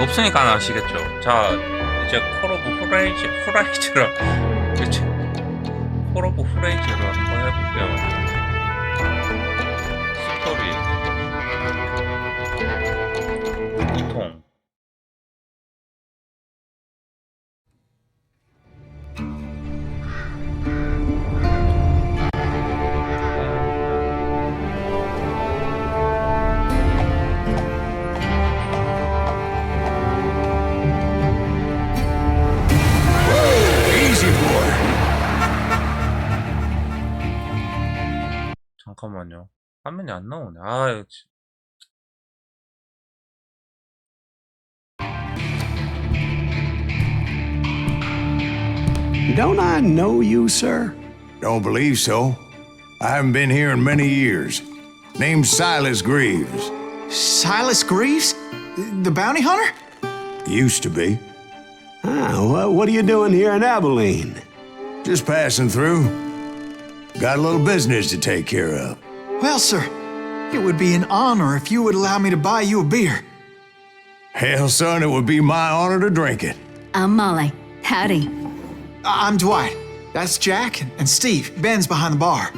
없으니까 안 아시겠죠. 자, 이제 콜오브후레이즈를 그치? 콜오브후레이즈를 한번 해볼게요. 스토리 2통. 잠깐만요. 화면이 안 나오네. 아, Don't I know you, sir? Don't believe so. I haven't been here in many years. Name's Silas Greaves. Silas Greaves? The bounty hunter? Used to be. What are you doing here in Abilene? Just passing through. Got a little business to take care of. Well, sir, it would be an honor if you would allow me to buy you a beer. Hell, son, it would be my honor to drink it. I'm Molly. Howdy. I'm Dwight. That's Jack and Steve. Ben's behind the bar.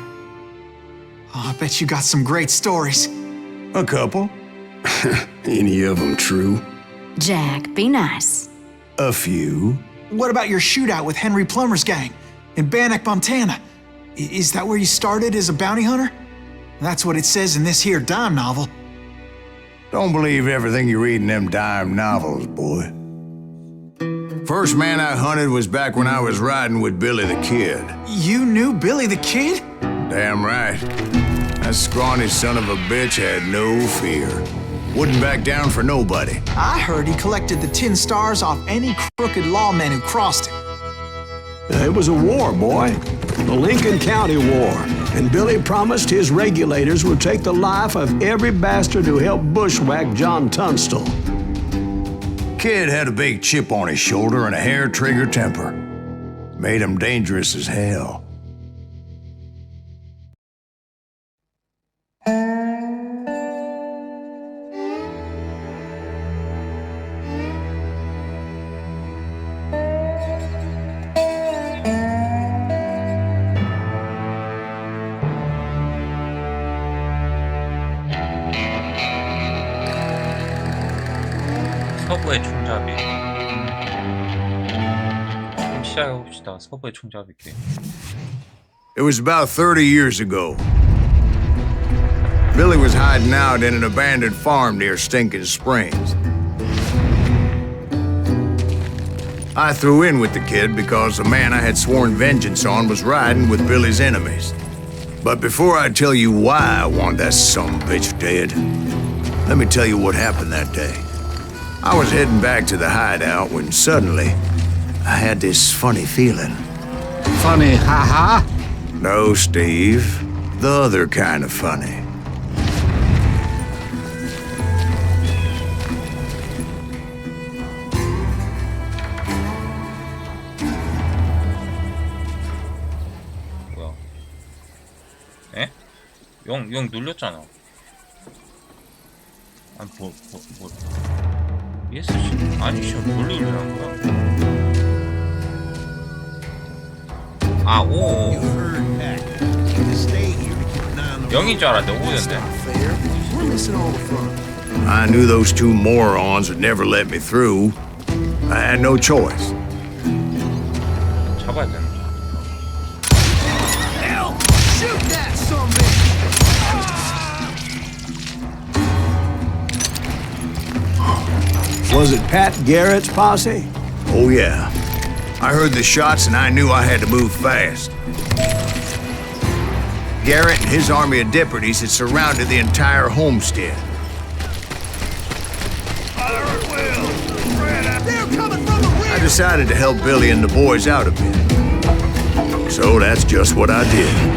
Oh, I bet you got some great stories. A couple. Any of them true? Jack, be nice. A few. What about your shootout with Henry Plummer's gang in Bannock, Montana? Is that where you started as a bounty hunter? That's what it says in this here dime novel. Don't believe everything you read in them dime novels, boy. First man I hunted was back when I was riding with Billy the Kid. You knew Billy the Kid? Damn right. That scrawny son of a bitch had no fear. Wouldn't back down for nobody. I heard he collected the 10 stars off any crooked lawmen who crossed him. It was a war, boy. The Lincoln County War. And Billy promised his regulators would take the life of every bastard who helped bushwhack John Tunstall. Kid had a big chip on his shoulder and a hair-trigger temper. Made him dangerous as hell. 서부의 총잡이. 그럼 시작해봅시다. 서부의 총잡이 게임. It was about 30 years ago. Billy was hiding out in an abandoned farm near Stinking Springs. I threw in with the kid because the man I had sworn vengeance on was riding with Billy's enemies. But before I tell you why I want that sumbitch dead, let me tell you what happened that day. I was heading back to the hideout when suddenly I had this funny feeling. Funny, haha? No, Steve. The other kind of funny. 뭐야? 에? 용 눌렸잖아. 아니 뭐 예스 아니 씨 뭘 누르는 거야? 아 오. 영인 줄 알았는데 오였네. I knew those two morons would never let me through. I had no choice. 잡아야 되는. Was it Pat Garrett's posse? Oh yeah. I heard the shots and I knew I had to move fast. Garrett and his army of deputies had surrounded the entire homestead. I decided to help Billy and the boys out a bit. So that's just what I did.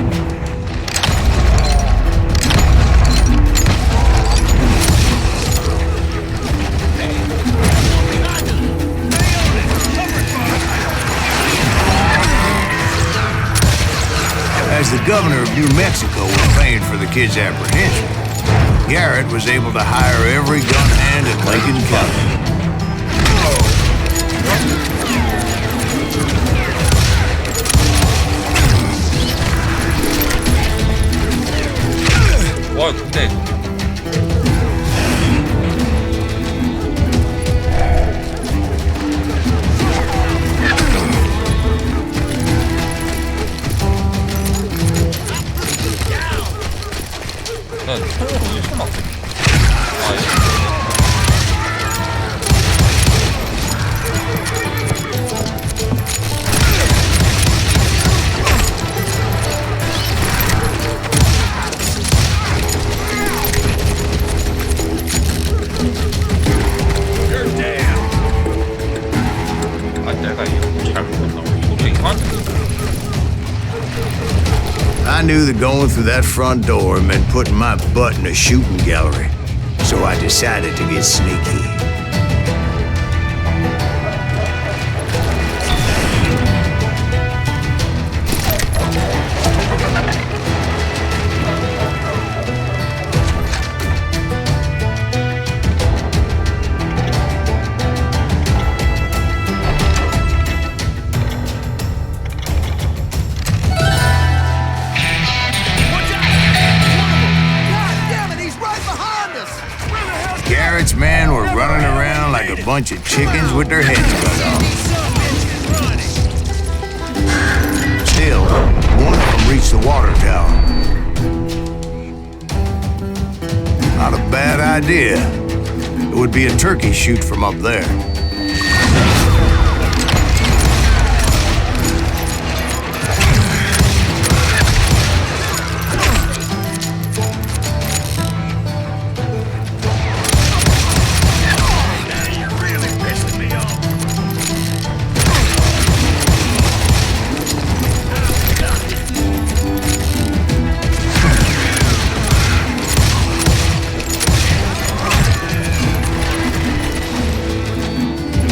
As the governor of New Mexico was paying for the kid's apprehension, Garrett was able to hire every gun hand in Lincoln County. 와 근데 나 총으로 어디서 막 내가 이거 잘못했나? 소리가 이상한데? I knew that going through that front door meant putting my butt in a shooting gallery, so I decided to get sneaky. Garrett's men were running around like a bunch of chickens with their heads cut off. Still, one of them reached the water tower. Not a bad idea. It would be a turkey shoot from up there.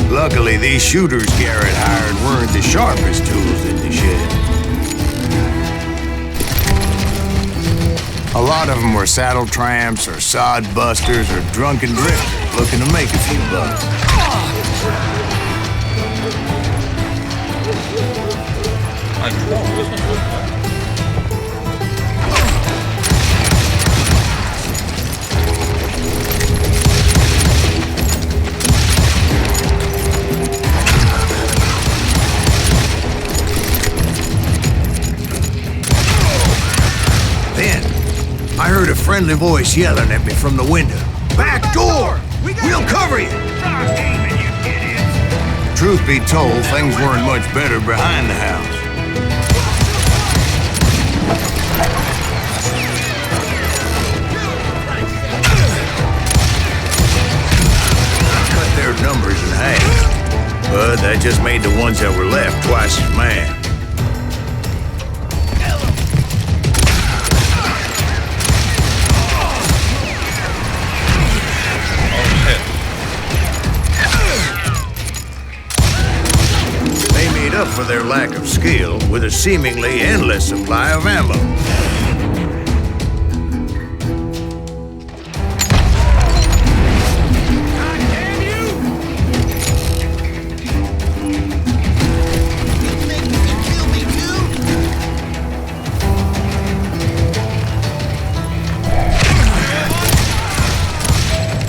Luckily, these shooters Garrett hired weren't the sharpest tools in the shed. A lot of them were saddle tramps or sod busters or drunken drifters looking to make a few bucks. 아니 총 어디서 쏘는 Then, I heard a friendly voice yelling at me from the window. Back door! We'll cover you! Truth be told, things weren't much better behind the house. I cut their numbers in half, but that just made the ones that were left twice as mad. Up for their lack of skill with a seemingly endless supply of ammo.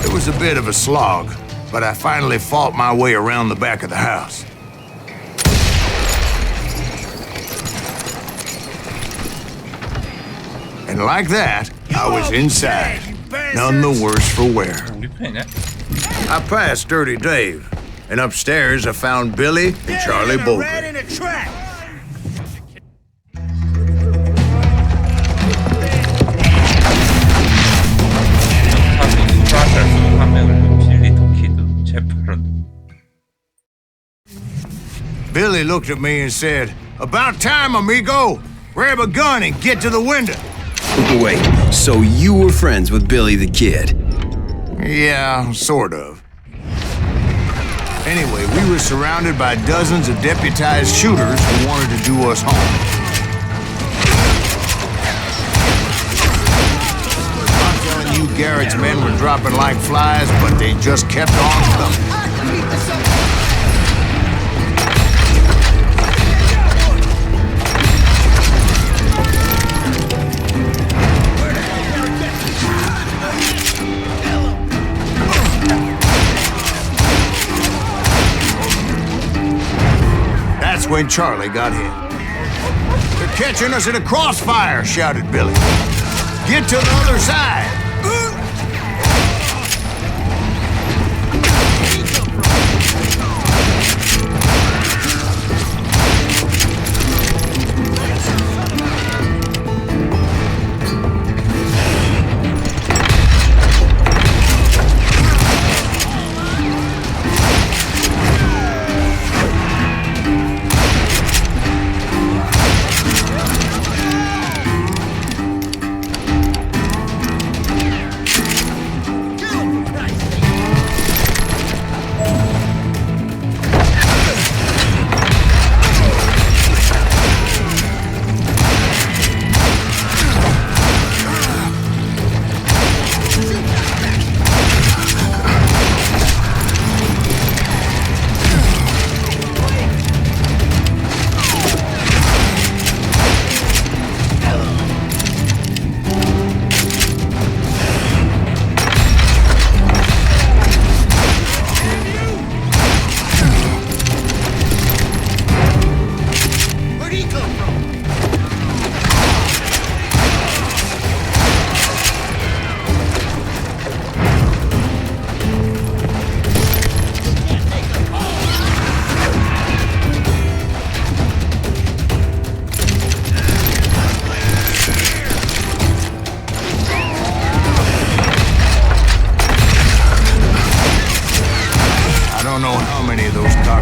It was a bit of a slog, but I finally fought my way around the back of the house. And like that, I was inside, none the worse for wear. 우리 편이네? I passed Dirty Dave, and upstairs I found Billy and Charlie Bolger. Billy looked at me and said, "About time, amigo. Grab a gun and get to the window." Wait, so you were friends with Billy the Kid? Yeah, sort of. Anyway, we were surrounded by dozens of deputized shooters who wanted to do us harm. I'm telling you, Garrett's men were dropping like flies, but they just kept on coming. when Charlie got hit. "They're catching us in a crossfire," shouted Billy. "Get to the other side."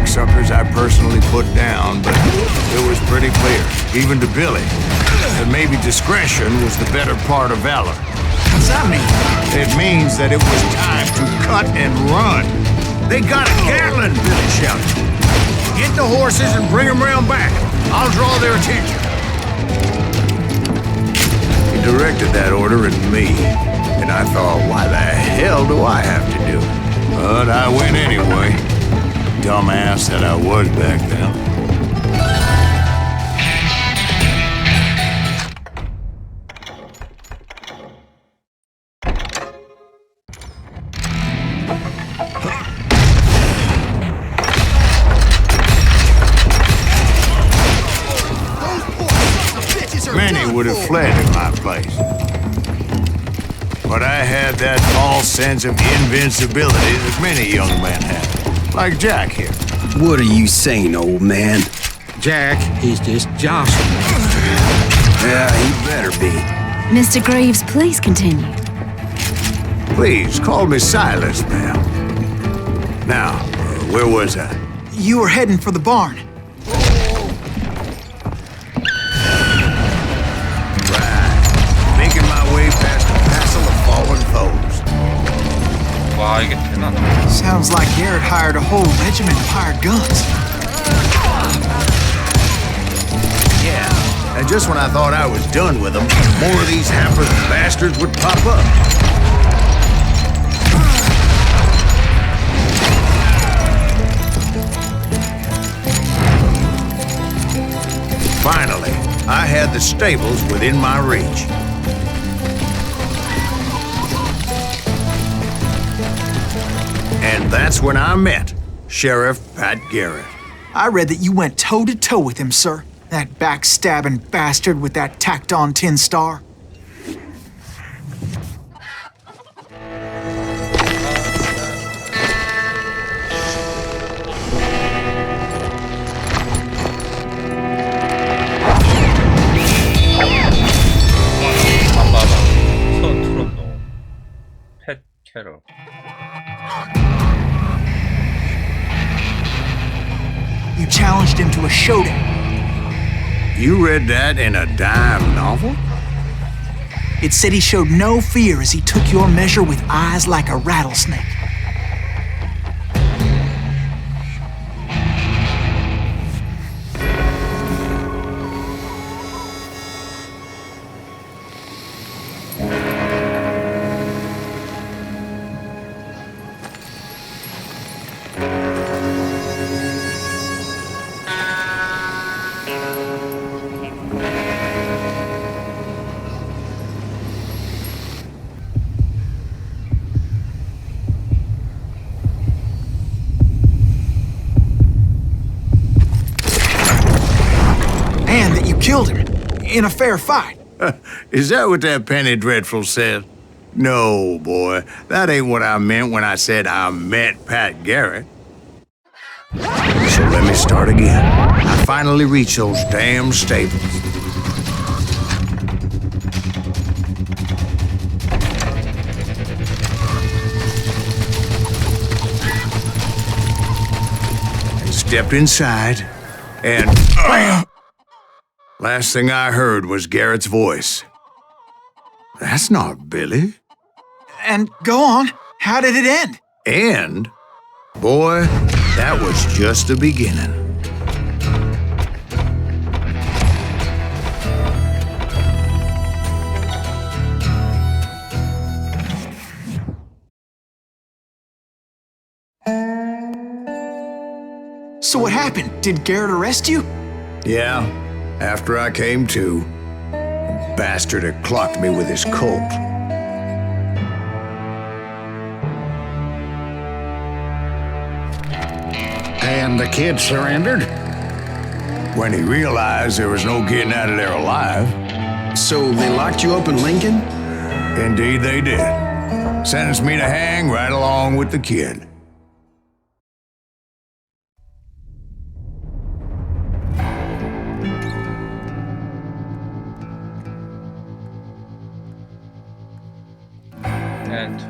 Suckers I personally put down, but it was pretty clear, even to Billy, that maybe discretion was the better part of valor. What's that mean? It means that it was time to cut and run. "They got a Gatling," Billy shouted. "Get the horses and bring them round back. I'll draw their attention." He directed that order at me, and I thought, why the hell do I have to do it? But I went anyway. Dumbass that I was back then. Many would have fled in my place. But I had that false sense of invincibility that many young men have. Like Jack here. What are you saying, old man? Jack, he's just joshing. Yeah, he better be. Mr. Greaves, please continue. Please, call me Silas, ma'am. Now, where was I? You were heading for the barn. Right. Making my way past a passel of fallen foes. 와 이게 되나? Sounds like Garrett hired a whole regiment of hired guns. Yeah, and just when I thought I was done with them, more of these hapless bastards would pop up. Finally, I had the stables within my reach. And that's when I met Sheriff Pat Garrett. I read that you went toe-to-toe with him, sir. That backstabbing bastard with that tacked-on tin star. 잠바다 서투른노 팻 캐럴. You challenged him to a showdown. You read that in a dime novel? It said he showed no fear as he took your measure with eyes like a rattlesnake. in a fair fight. Is that what that penny dreadful said? No, boy, that ain't what I meant when I said I met Pat Garrett. So let me start again. I finally reached those damn stables. And stepped inside, and last thing I heard was Garrett's voice. That's not Billy. And go on, how did it end? And, boy, that was just the beginning. So what happened? Did Garrett arrest you? Yeah, after I came to, the bastard had clocked me with his Colt. And the kid surrendered? When he realized there was no getting out of there alive. So they locked you up in Lincoln? Indeed they did. Sentenced me to hang right along with the kid. And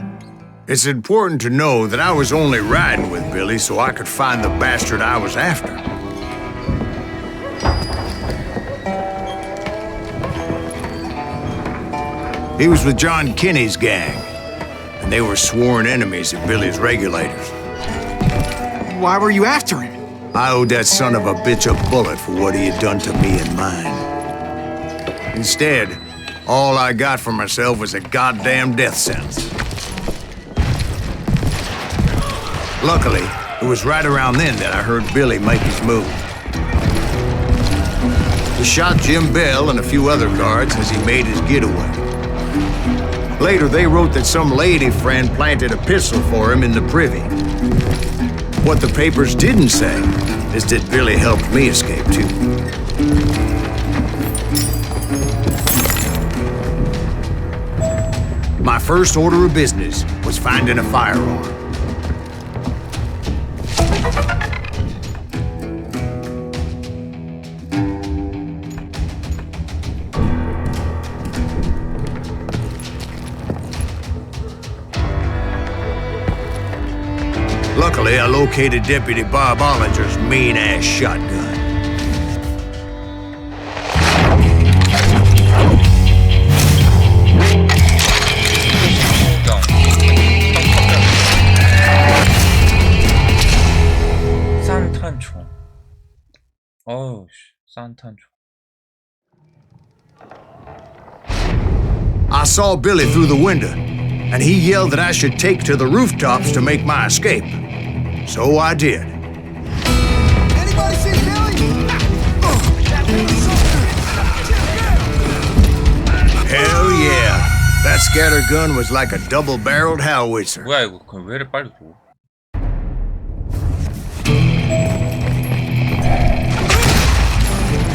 It's important to know that I was only riding with Billy so I could find the bastard I was after. He was with John Kinney's gang, and they were sworn enemies of Billy's regulators. Why were you after him? I owed that son of a bitch a bullet for what he had done to me and mine. Instead, all I got for myself was a goddamn death sentence. Luckily, it was right around then that I heard Billy make his move. He shot Jim Bell and a few other guards as he made his getaway. Later, they wrote that some lady friend planted a pistol for him in the privy. What the papers didn't say is that Billy helped me escape, too. My first order of business was finding a firearm. Luckily, I located Deputy Bob Ollinger's mean-ass shotgun. 산탄총. 어우, 산탄총. I saw Billy through the window, and he yelled that I should take to the rooftops to make my escape. So I did. Anybody see Billy? Hell yeah! That scatter gun was like a double-barreled howitzer. 뭐야 이거? 그럼 왜 이렇게 빨리 줘?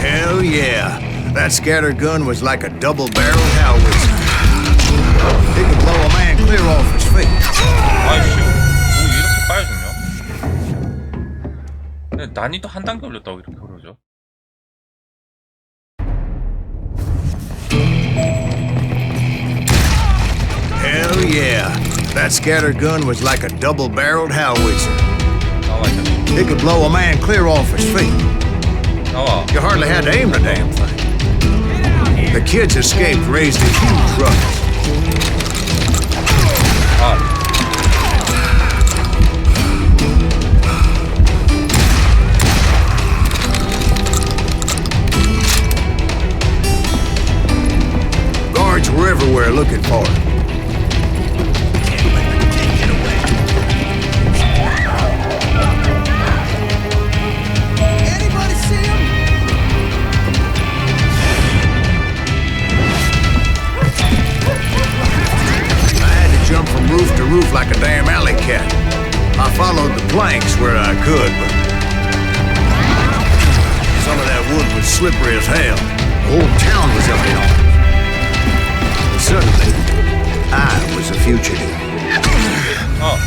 Hell yeah! That scatter gun was like a double-barreled howitzer. It could blow a man clear off his feet. 아이씨, 뭐 이렇게 빨리 죽냐? 근데 난이도 한 단계 올렸다고 이렇게 그러죠? Hell yeah! That scatter gun was like a double-barreled howitzer. 나와 이제. It could blow a man clear off his feet. 나와. You hardly had to aim the damn thing. The kids escaped raised a huge ruckus. 아. Guards were everywhere looking for it. Anybody see him? I had to jump from roof to roof like a damn alley cat. I followed the planks where I could, but some of that wood was slippery as hell. The whole town was fugitive. 어.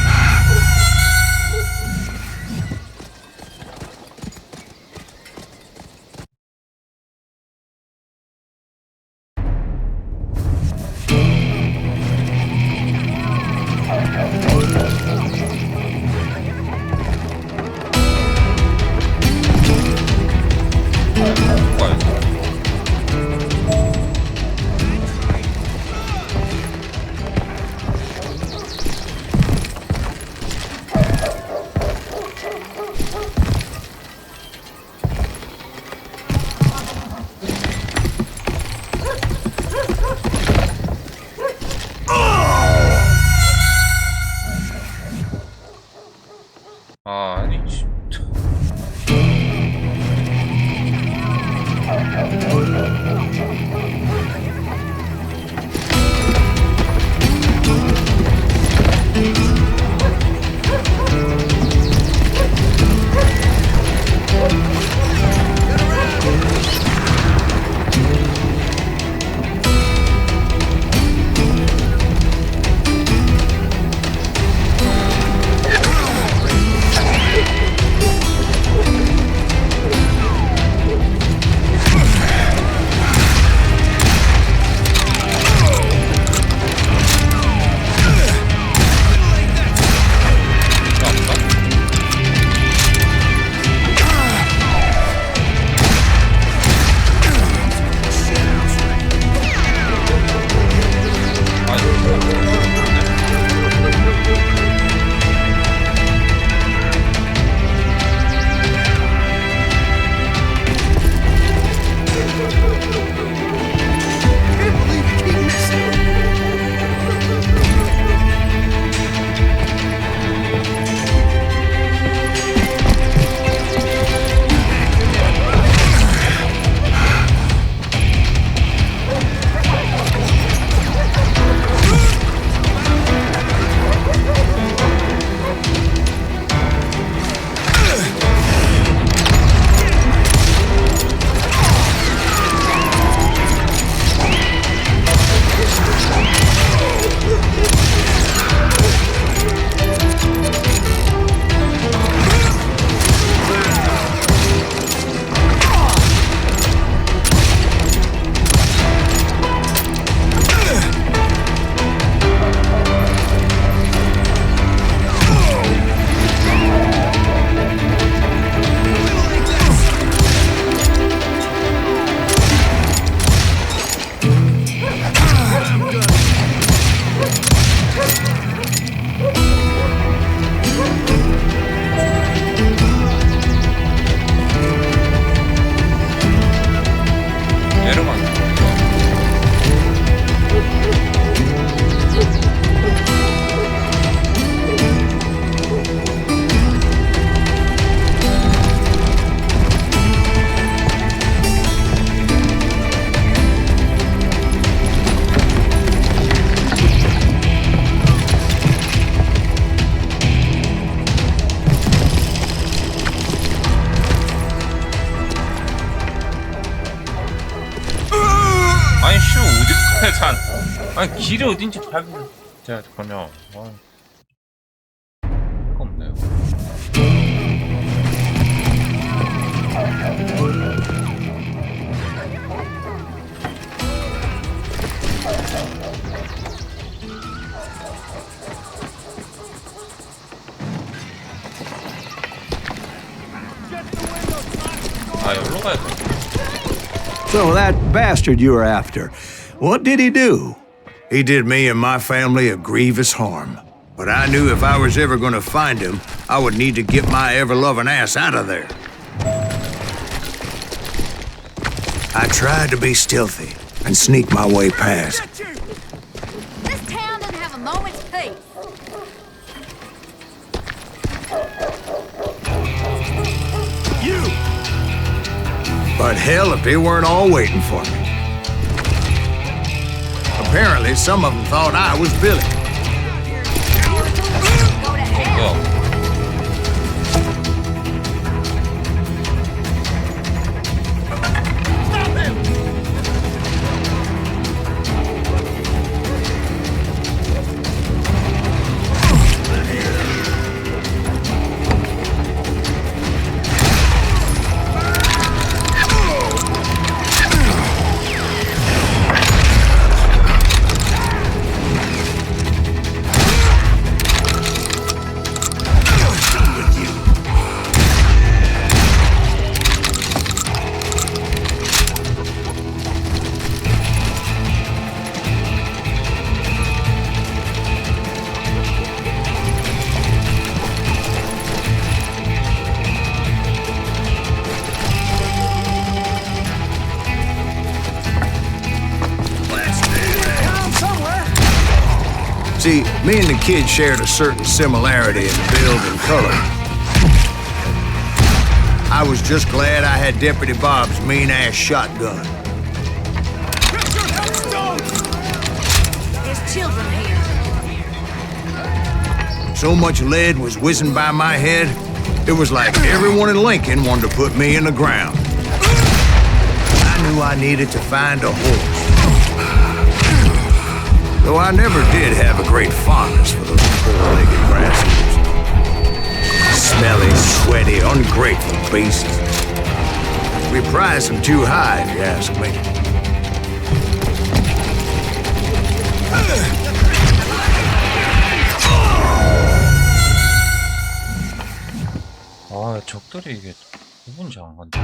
아니 진짜. 아니 씨 어디까지 산? 아니 길이 어딘지 잘 제가 잠깐요. 가 없네요. 아 여기로 가야 돼. So that bastard you were after, what did he do? He did me and my family a grievous harm. But I knew if I was ever going to find him, I would need to get my ever-loving ass out of there. I tried to be stealthy and sneak my way past. This town doesn't have a moment's peace. But hell, if they weren't all waiting for me. Apparently, some of them thought I was Billy. Go to hell. 뭐야? See, me and the kid shared a certain similarity in build and color. I was just glad I had Deputy Bob's mean-ass shotgun. There's children here. So much lead was whizzing by my head, it was like everyone in Lincoln wanted to put me in the ground. I knew I needed to find a horse. Though I never did have a great fondness for those four-legged grasshoppers. Smelly, sweaty, ungrateful beasts. We prize them too high, if you ask me. 아, 적들이 이게 구분이 안 간다.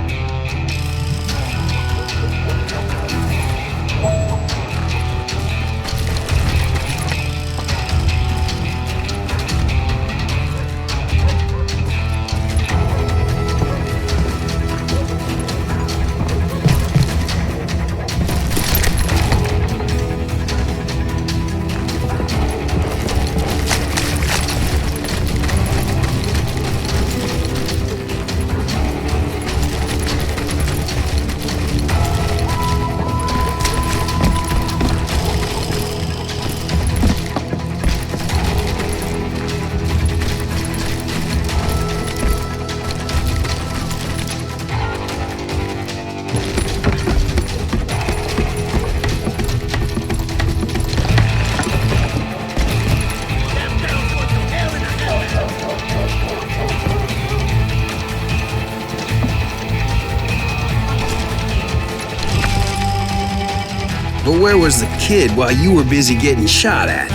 But where was the kid while you were busy getting shot at?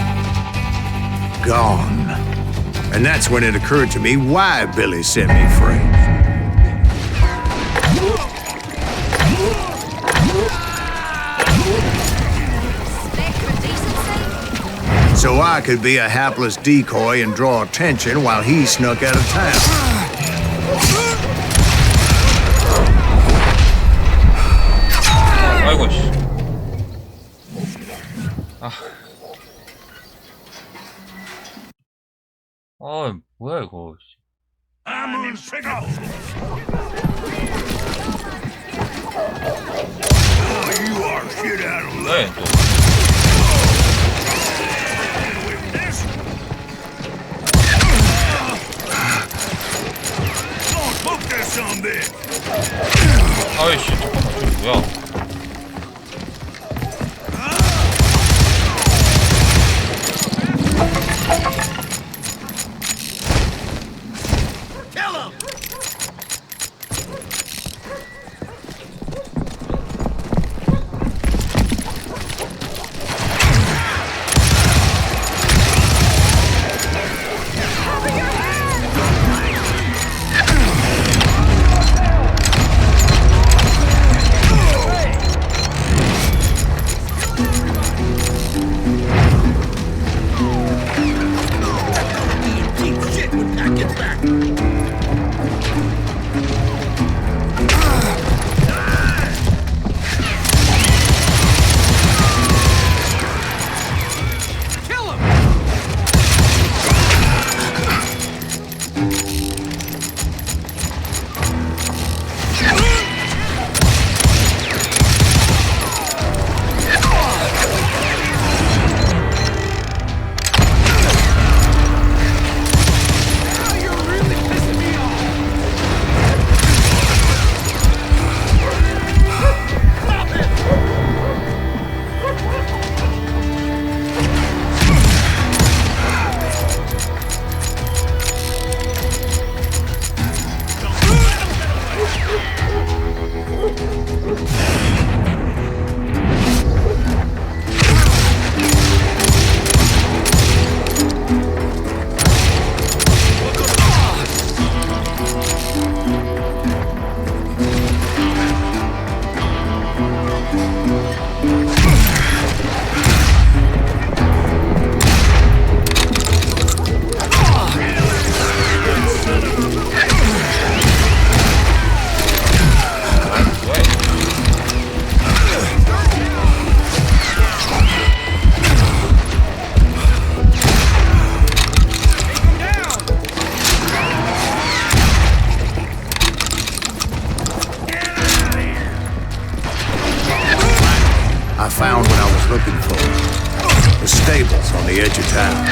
Gone. And that's when it occurred to me why Billy set me free. So I could be a hapless decoy and draw attention while he snuck out of town. 아이고 씨. 뭐야 이거. 네, 또. 아이씨, 잠깐만, 이거 뭐야? I found what I was looking for. The stables on the edge of town.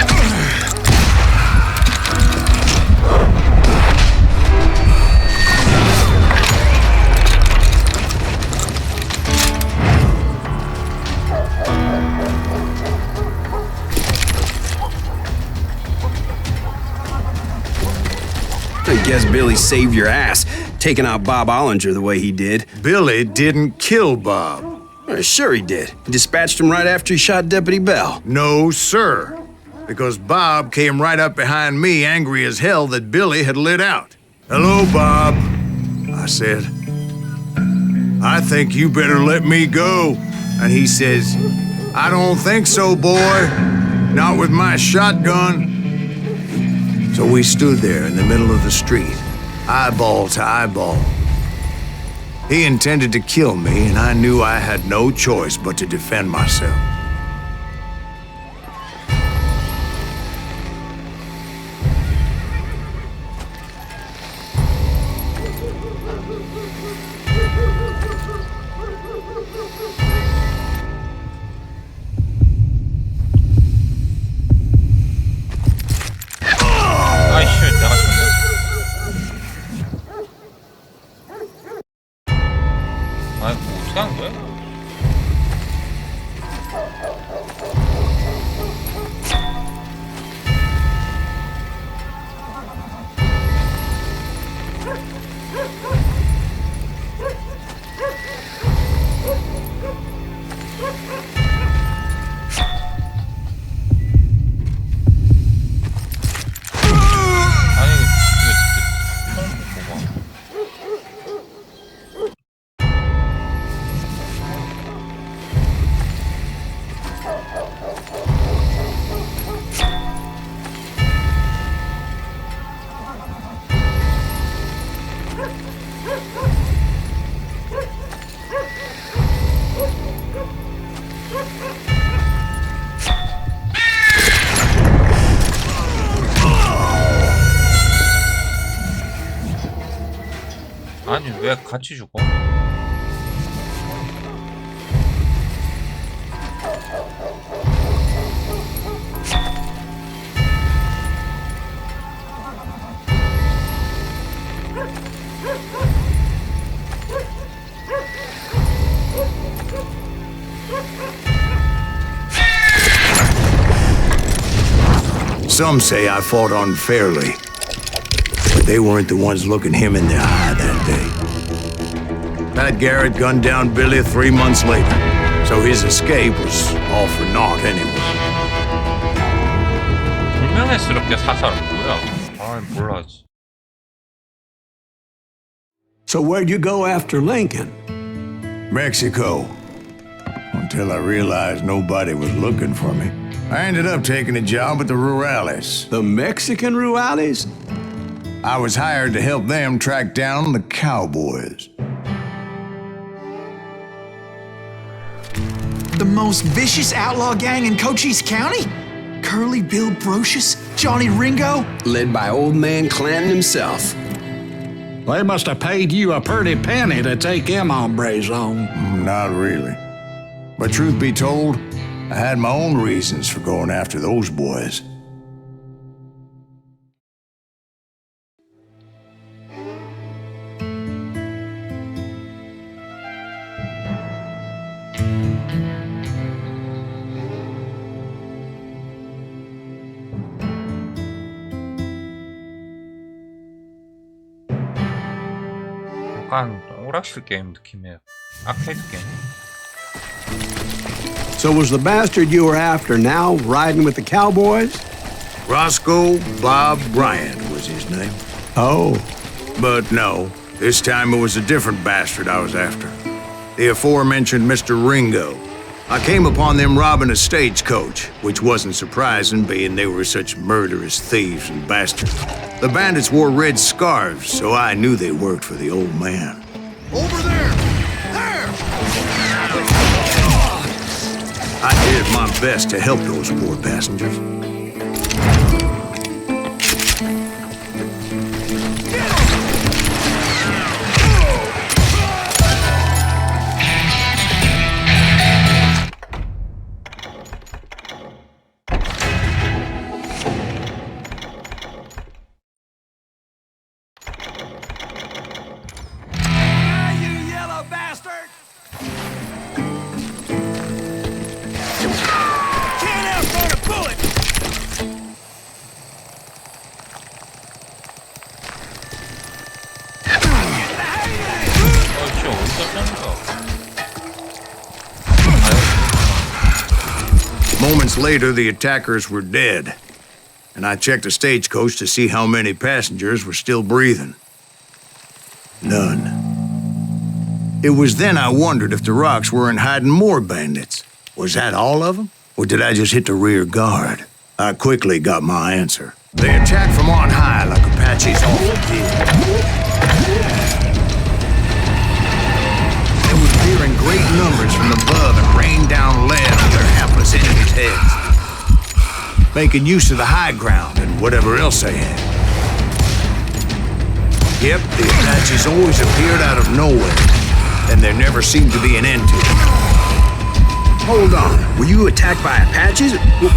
I guess Billy saved your ass, taking out Bob Ollinger the way he did. Billy didn't kill Bob. Well, sure he did. He dispatched him right after he shot Deputy Bell. No, sir. Because Bob came right up behind me, angry as hell that Billy had lit out. "Hello, Bob," I said. "I think you better let me go." And he says, "I don't think so, boy. Not with my shotgun." So we stood there in the middle of the street, eyeball to eyeball. He intended to kill me, and I knew I had no choice but to defend myself. 아이씨, 내가 졌네. 아이고, 어떻게 한 거야? 아니, 이거 진짜 처음 보고. 아니, 왜 같이 죽어? Some say I fought unfairly, but they weren't the ones looking him in the eye that day. Pat Garrett gunned down Billy 3 months later, so his escape was all for naught anyway. 불명예스럽게 사살은 뭐야? 아, 몰라지. So where'd you go after Lincoln? Mexico. Until I realized nobody was looking for me. I ended up taking a job at the Rurales. The Mexican Rurales? I was hired to help them track down the cowboys. The most vicious outlaw gang in Cochise County? Curly Bill Brocious? Johnny Ringo? Led by old man Clanton himself. They must have paid you a pretty penny to take them hombres on. Not really. But truth be told, I had my own reasons for going after those boys. 약간 오락실 게임 느낌이에요. 아케이드 게임. So was the bastard you were after now riding with the cowboys? Roscoe Bob Bryant was his name. Oh. But no, this time it was a different bastard I was after. The aforementioned Mr. Ringo. I came upon them robbing a stagecoach, which wasn't surprising, being they were such murderous thieves and bastards. The bandits wore red scarves, so I knew they worked for the old man. Over there! There! I did my best to help those poor passengers. Moments later, the attackers were dead, and I checked the stagecoach to see how many passengers were still breathing. None. It was then I wondered if the rocks weren't hiding more bandits. Was that all of them? Or did I just hit the rear guard? I quickly got my answer. They attacked from on high like Apaches often did. They would appear in great numbers from above and rain down lead on their hapless enemies' heads, making use of the high ground and whatever else they had. Yep, the Apaches always appeared out of nowhere, and there never seemed to be an end to it. Hold on. Were you attacked by Apaches?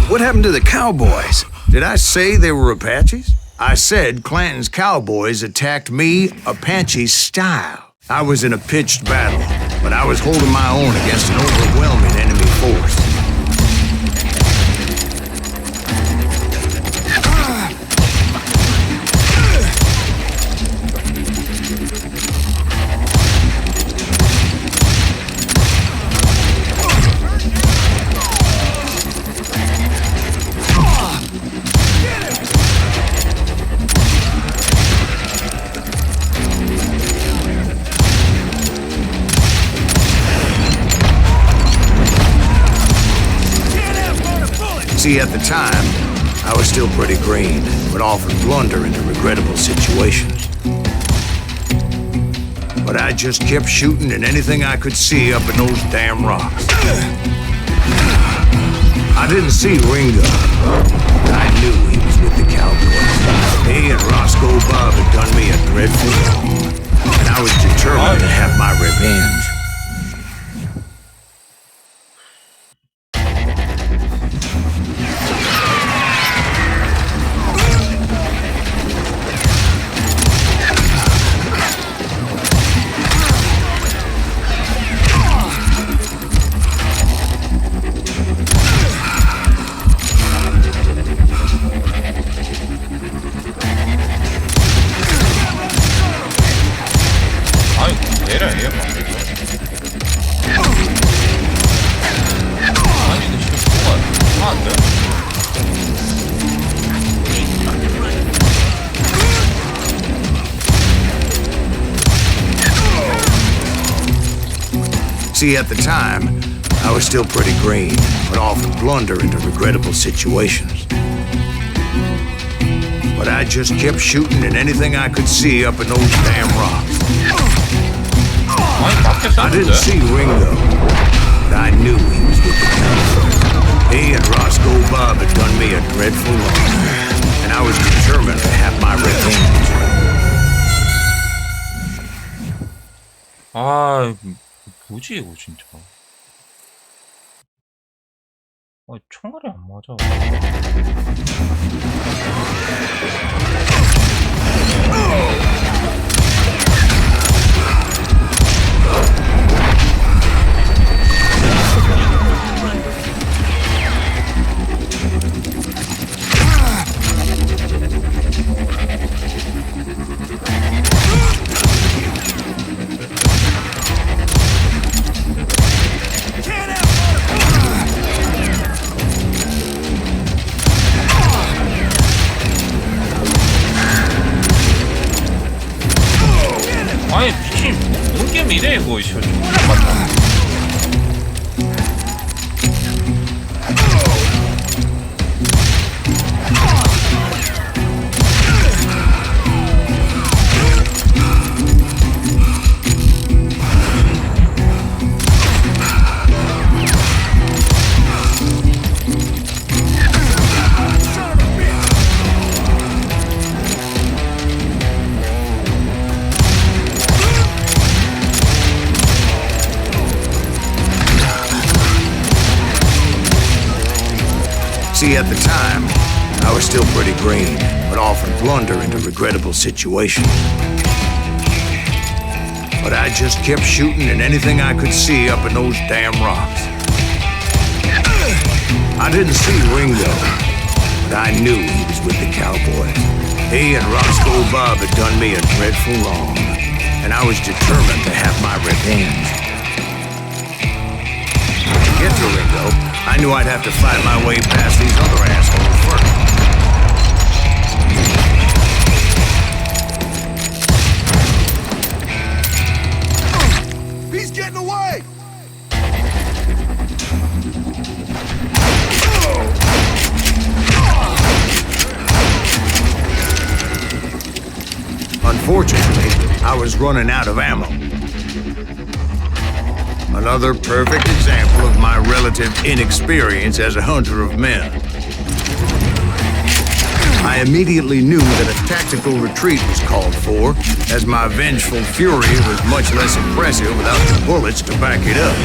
What happened to the cowboys? Did I say they were Apaches? I said Clanton's cowboys attacked me Apache style. I was in a pitched battle, but I was holding my own against an overwhelming enemy force. See, at the time, I was still pretty green, but often blunder into regrettable situations. But I just kept shooting at anything I could see up in those damn rocks. I didn't see Ringo, but I knew he was with the cowboys. He and Roscoe Bob had done me a dreadful wrong, and I was determined to have my revenge. See, at the time, I was still pretty green, but often blunder into regrettable situations. But I just kept shooting at anything I could see up in those damn rocks. I didn't see Ringo, but I knew he was with the cowboys. He and Roscoe Bob had done me a dreadful wrong, and I was determined to have my revenge. 아, 뭐지 이거 진짜. 총알이 안 맞아. 아니 미친 뭔 게임이래 이거 씨 총알이 안 맞다. See, at the time, I was still pretty green, but often blunder into regrettable situations. But I just kept shooting at anything I could see up in those damn rocks. I didn't see Ringo, but I knew he was with the cowboys. He and Roscoe Bob had done me a dreadful wrong, and I was determined to have my revenge. To get to Ringo, I knew I'd have to fight my way past these other assholes first. He's getting away! Unfortunately, I was running out of ammo. Another perfect example of my relative inexperience as a hunter of men. I immediately knew that a tactical retreat was called for, as my vengeful fury was much less impressive without the bullets to back it up.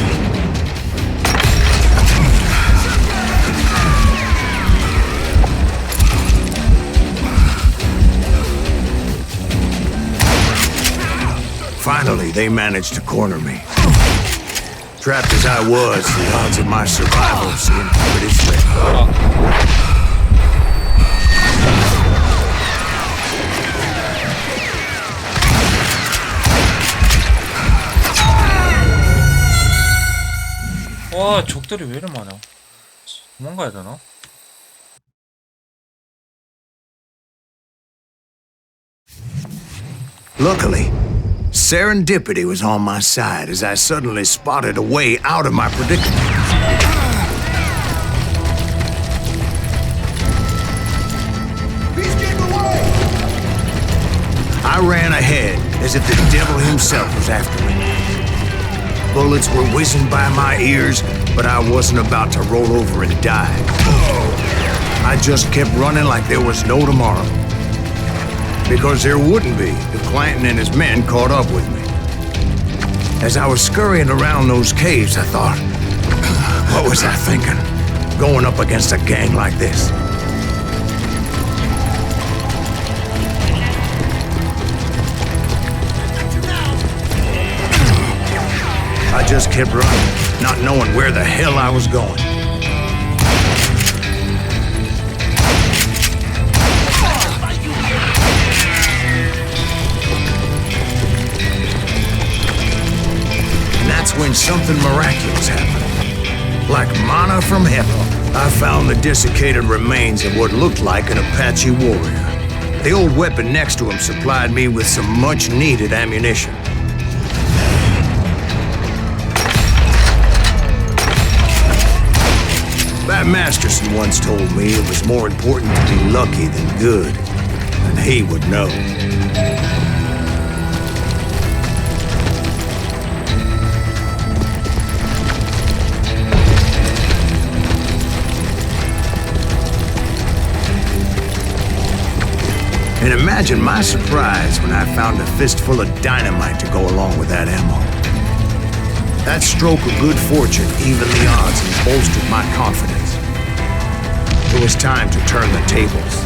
Finally, they managed to corner me. Trapped as I was, the odds of my survival seemed pretty slim. 와, 적들이 왜 이렇게 많아? 도망가야 되나? Luckily, serendipity was on my side as I suddenly spotted a way out of my predicament. He's getting away! I ran ahead as if the devil himself was after me. Bullets were whizzing by my ears, but I wasn't about to roll over and die. I just kept running like there was no tomorrow. Because there wouldn't be if Clanton and his men caught up with me. As I was scurrying around those caves, I thought, what was I thinking? Going up against a gang like this? I just kept running, not knowing where the hell I was going. When something miraculous happened. Like manna from heaven, I found the desiccated remains of what looked like an Apache warrior. The old weapon next to him supplied me with some much-needed ammunition. Bat Masterson once told me it was more important to be lucky than good, and he would know. And imagine my surprise when I found a fistful of dynamite to go along with that ammo. That stroke of good fortune evened the odds and bolstered my confidence. It was time to turn the tables.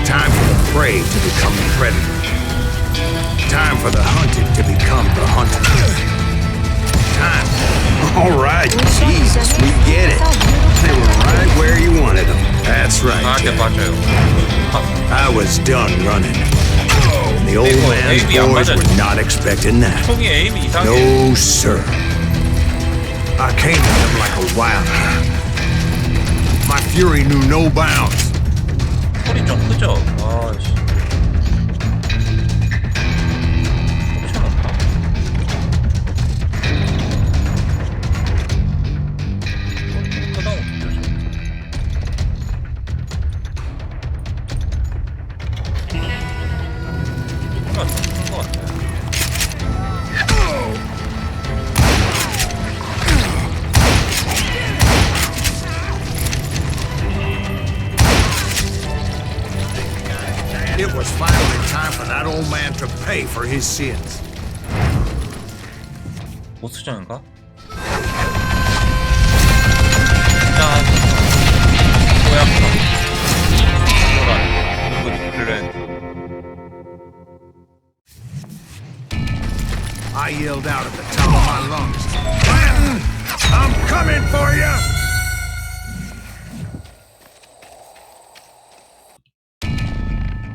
Time for the prey to become the predator. Time for the hunted to become the hunter. Time. All right, Jesus, we get it. They were right where you wanted them. That's right. 나한테 맞아요. I was done running. And the old man's boys were not expecting that. 총이 에임이 이상해. No, sir. I came at them like a wild cat. My fury knew no bounds. 소리 좀 크죠? 아, 씨. 옵션 없나? 크다, 옵션. 뭔가 좀큰것 같아. It was finally time for that old man to pay for his sins. 보스전인가? 짠. 고약함. 노란. 그리고 플랜. I yelled out at the top of my lungs. Clanton, I'm coming for you!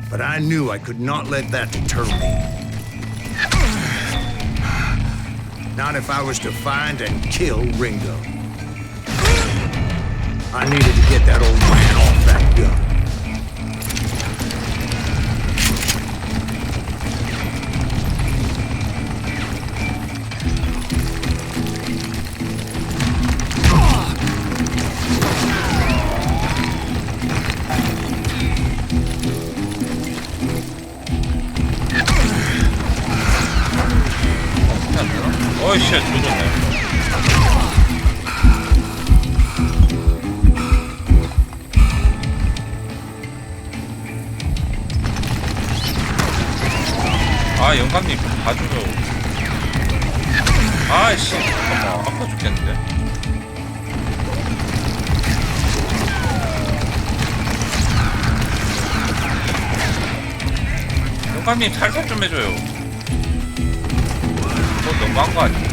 But I knew I could not let that deter me. Not if I was to find and kill Ringo. I needed to get that old man off that gun. 어이씨, 조졌네. 아, 영감님 봐줘요. 아이씨, 잠깐만, 아파 죽겠는데. 영감님 살살 좀 해줘요. 너 너무한 거 아니야?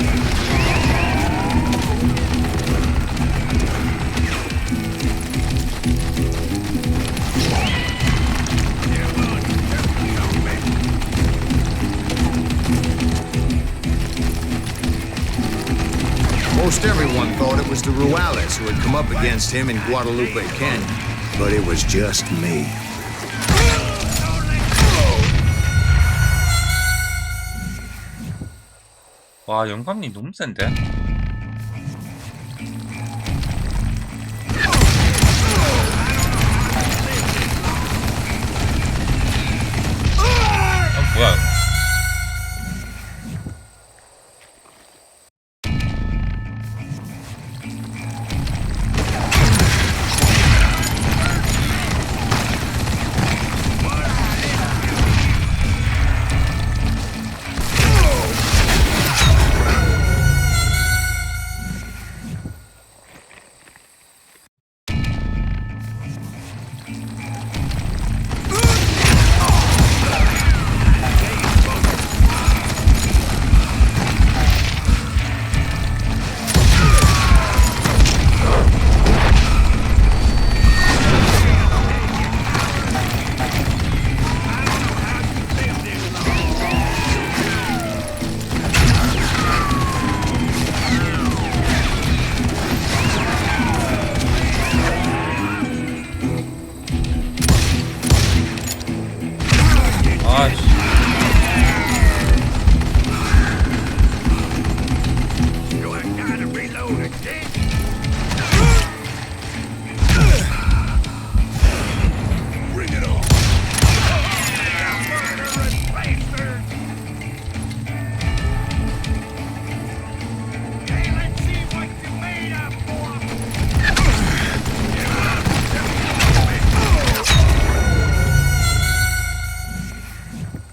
Most everyone thought it was the Ruales who had come up against him in Guadalupe Canyon, but it was just me. 와, 영감님 너무 센데? 아, 뭐야.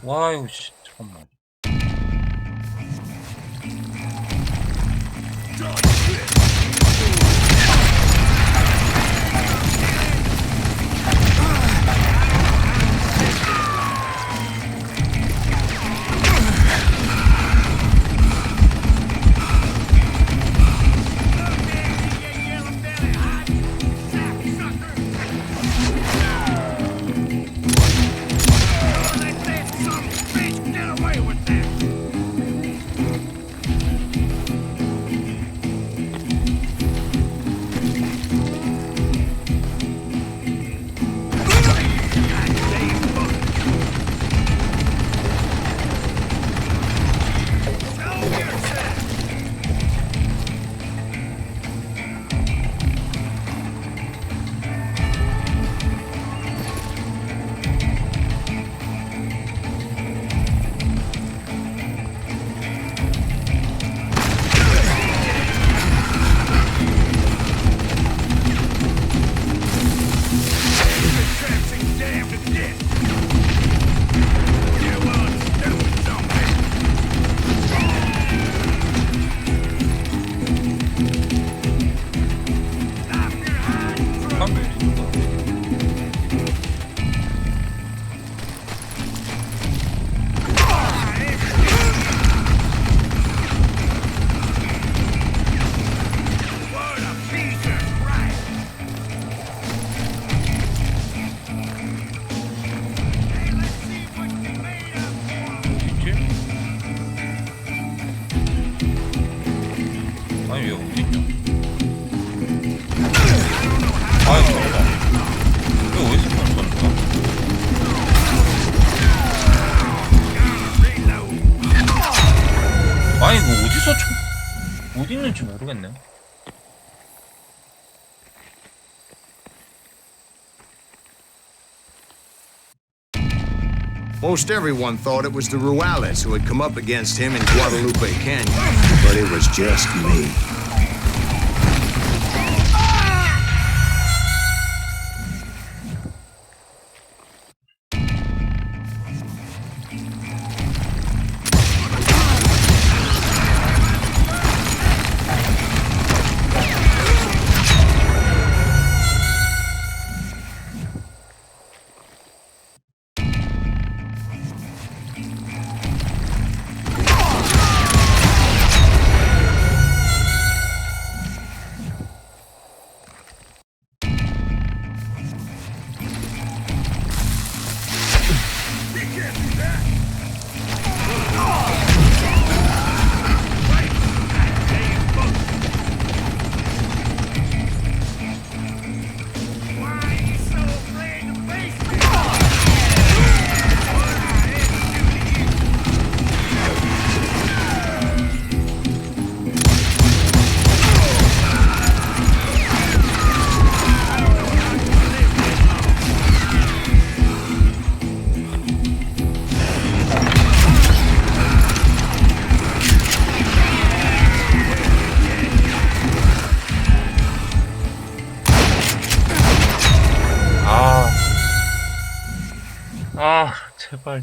와유, 씨, 잠깐만. Get away with 어디 있는지 모르겠네. Most everyone thought it was the Ruales who had come up against him in Guadalupe Canyon, but it was just me. 제발.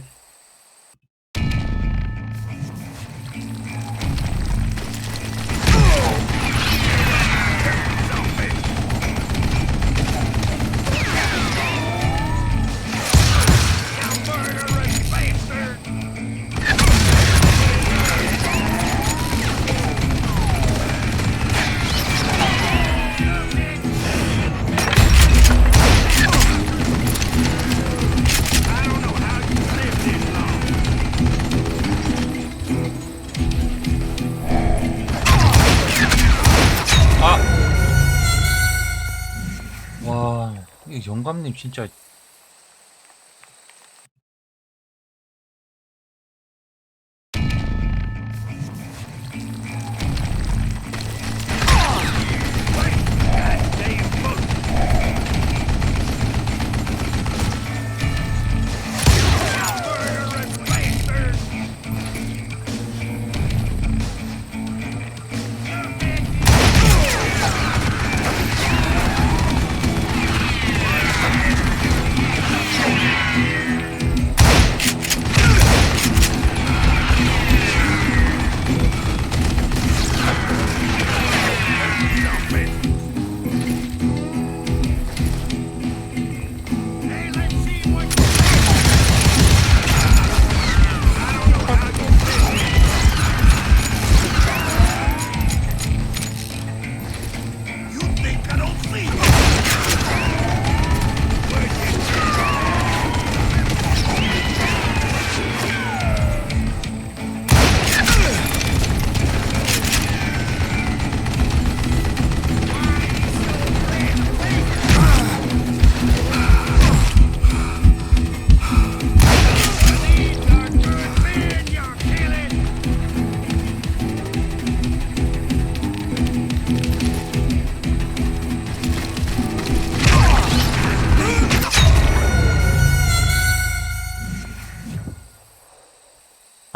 와, 이 영감님 진짜.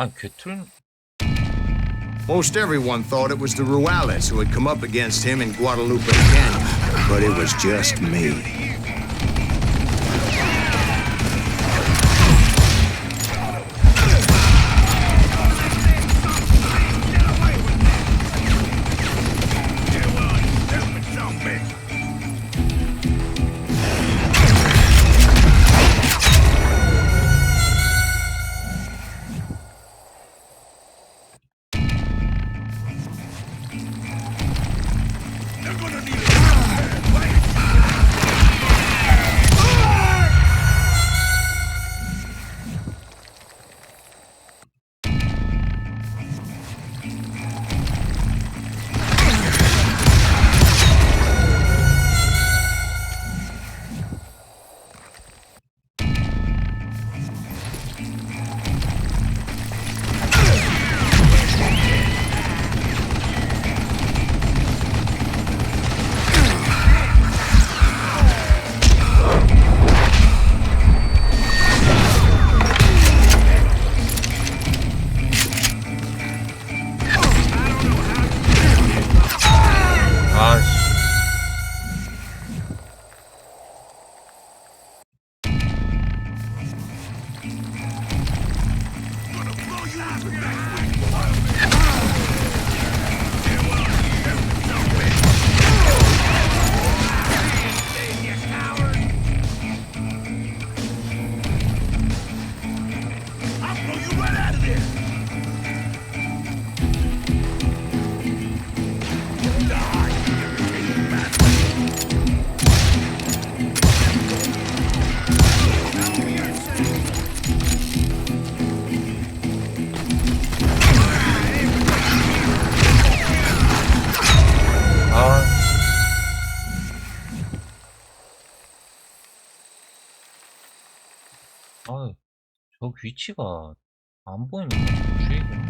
아, 괴툴. Most everyone thought it was the Ruales who had come up against him in Guadalupe Canyon, but it was just me. 아, 저 위치가 안 보이니까 좀 주의가.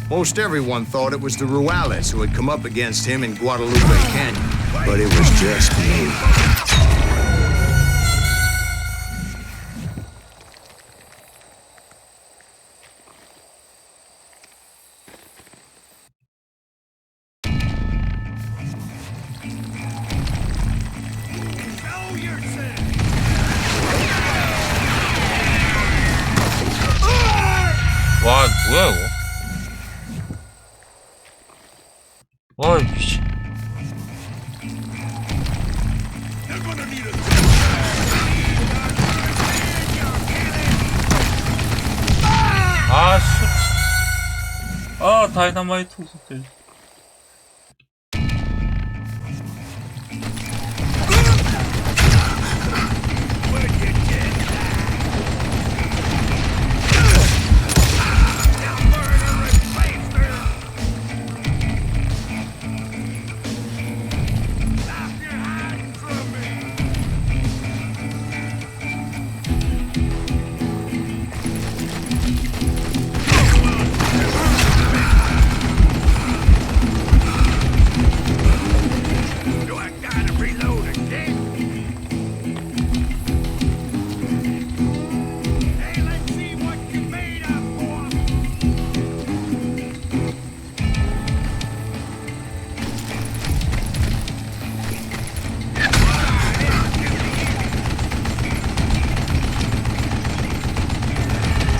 Most everyone thought it was the Ruales who had come up against him in Guadalupe Canyon, but it was just me. 와, 뭐야 이거? 와, 미친. 아, 씨. 아, 다이너마이트 소들.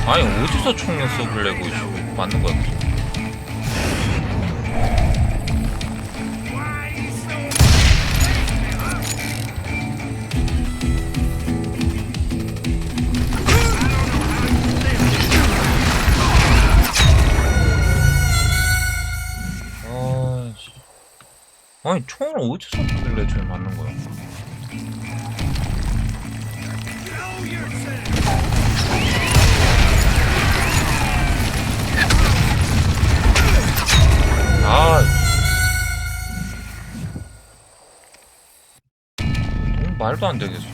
아니 어디서 총력 쏘길래고 맞는 거야 그죠? 아니 총을 어디서 쏘길래 저기 맞는 거야? 아, 너무 말도 안 되게 쏜다.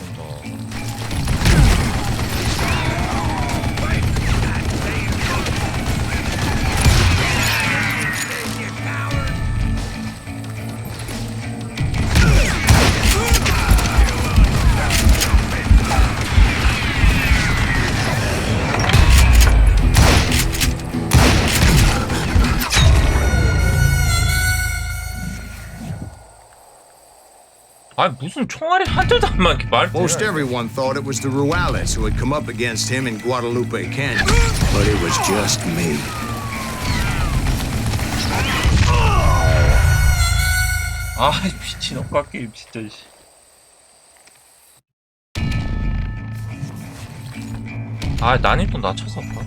아니 무슨 총알이 한 대도 안 맞게 말도. Most everyone thought it was the Ruales who had come up against him in Guadalupe Canyon, but it was just me. 아 미친 엇가 게임 진짜. 아 난이도 낮춰서 봐.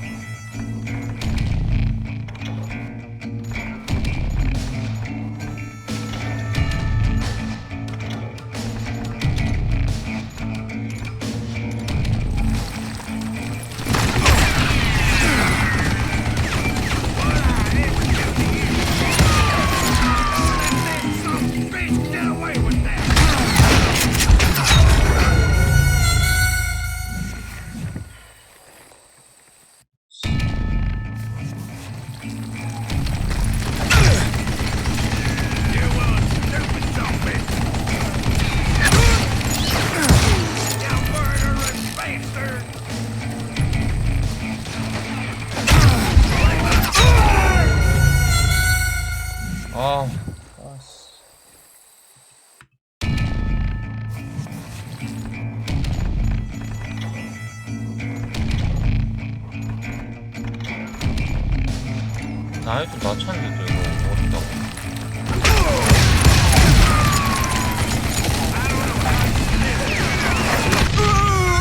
아이 좀 낮췄는데 이거 어렵다고.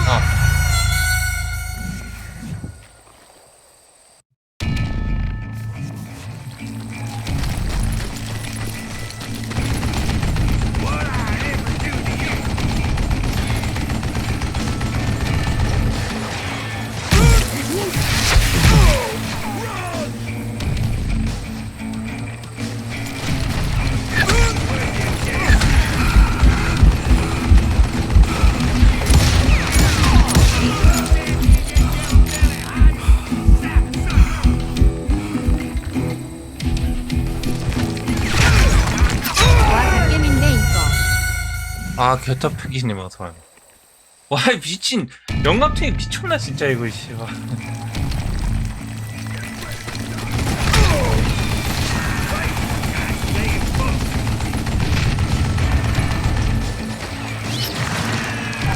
아. 아 겨터프기님 어서와요. 와 미친 영감탱이 미쳤나 진짜 이거 씨.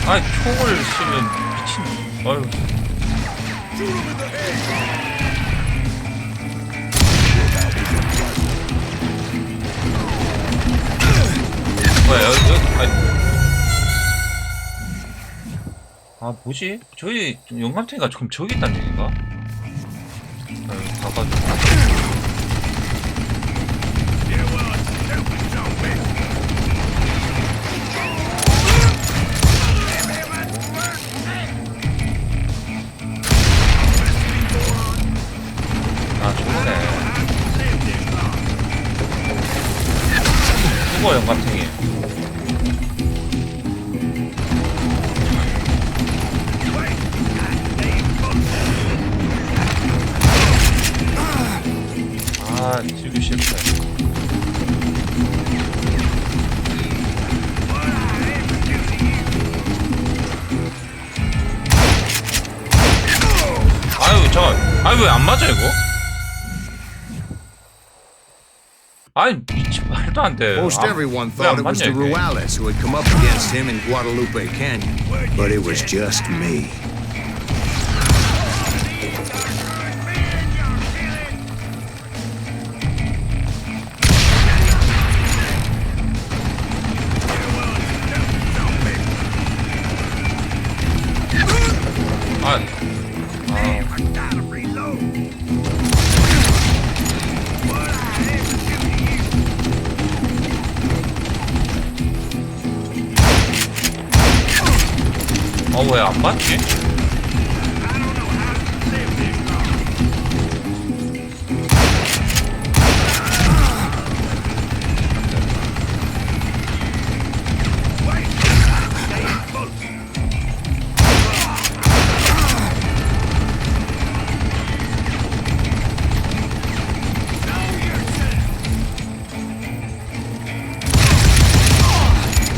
아 총을 쏘면 미친. 아유. 뭐야 여기 아 뭐지? 저희 영감탱이가 지금 저기 있다는 얘기인가? 아 여기 가가지고 아 좋네. 이거 영감탱이. 아, 지금 실패. 아유, 왜 안 맞아, 이거? 아이, 미친 말도 안 돼. Most everyone thought it was the 이게? Ruales who had come up against him in Guadalupe Canyon, but it was just me. 왜 안 맞지?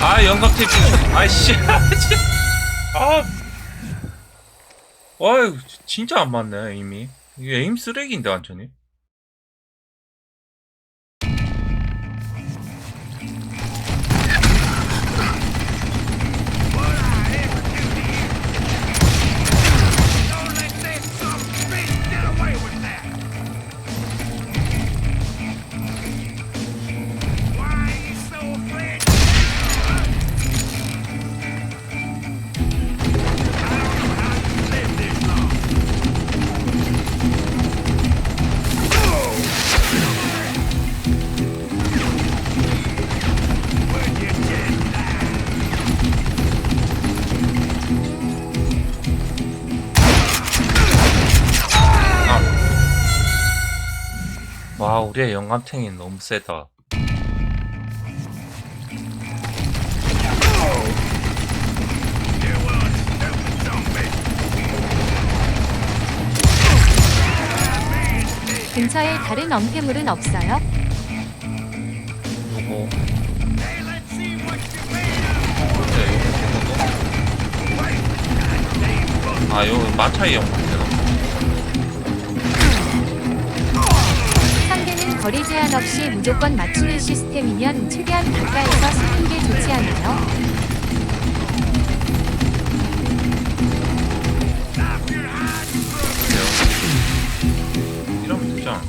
아 영감 테이프 아이씨 아 어휴 진짜 안 맞네 이미 이게 에임 쓰레기인데 완전히. 와 우리의 영감탱이는 너무 세다. 근처에 다른 엄폐물은 없어요? 요거 네, 요거 아 요거 마차이 영감탱이. 상대는 거리 제한 없이 무조건 맞추는 시스템이면 최대한 가까이서 쓰는 게 좋지 않나요? 이러면 되죠.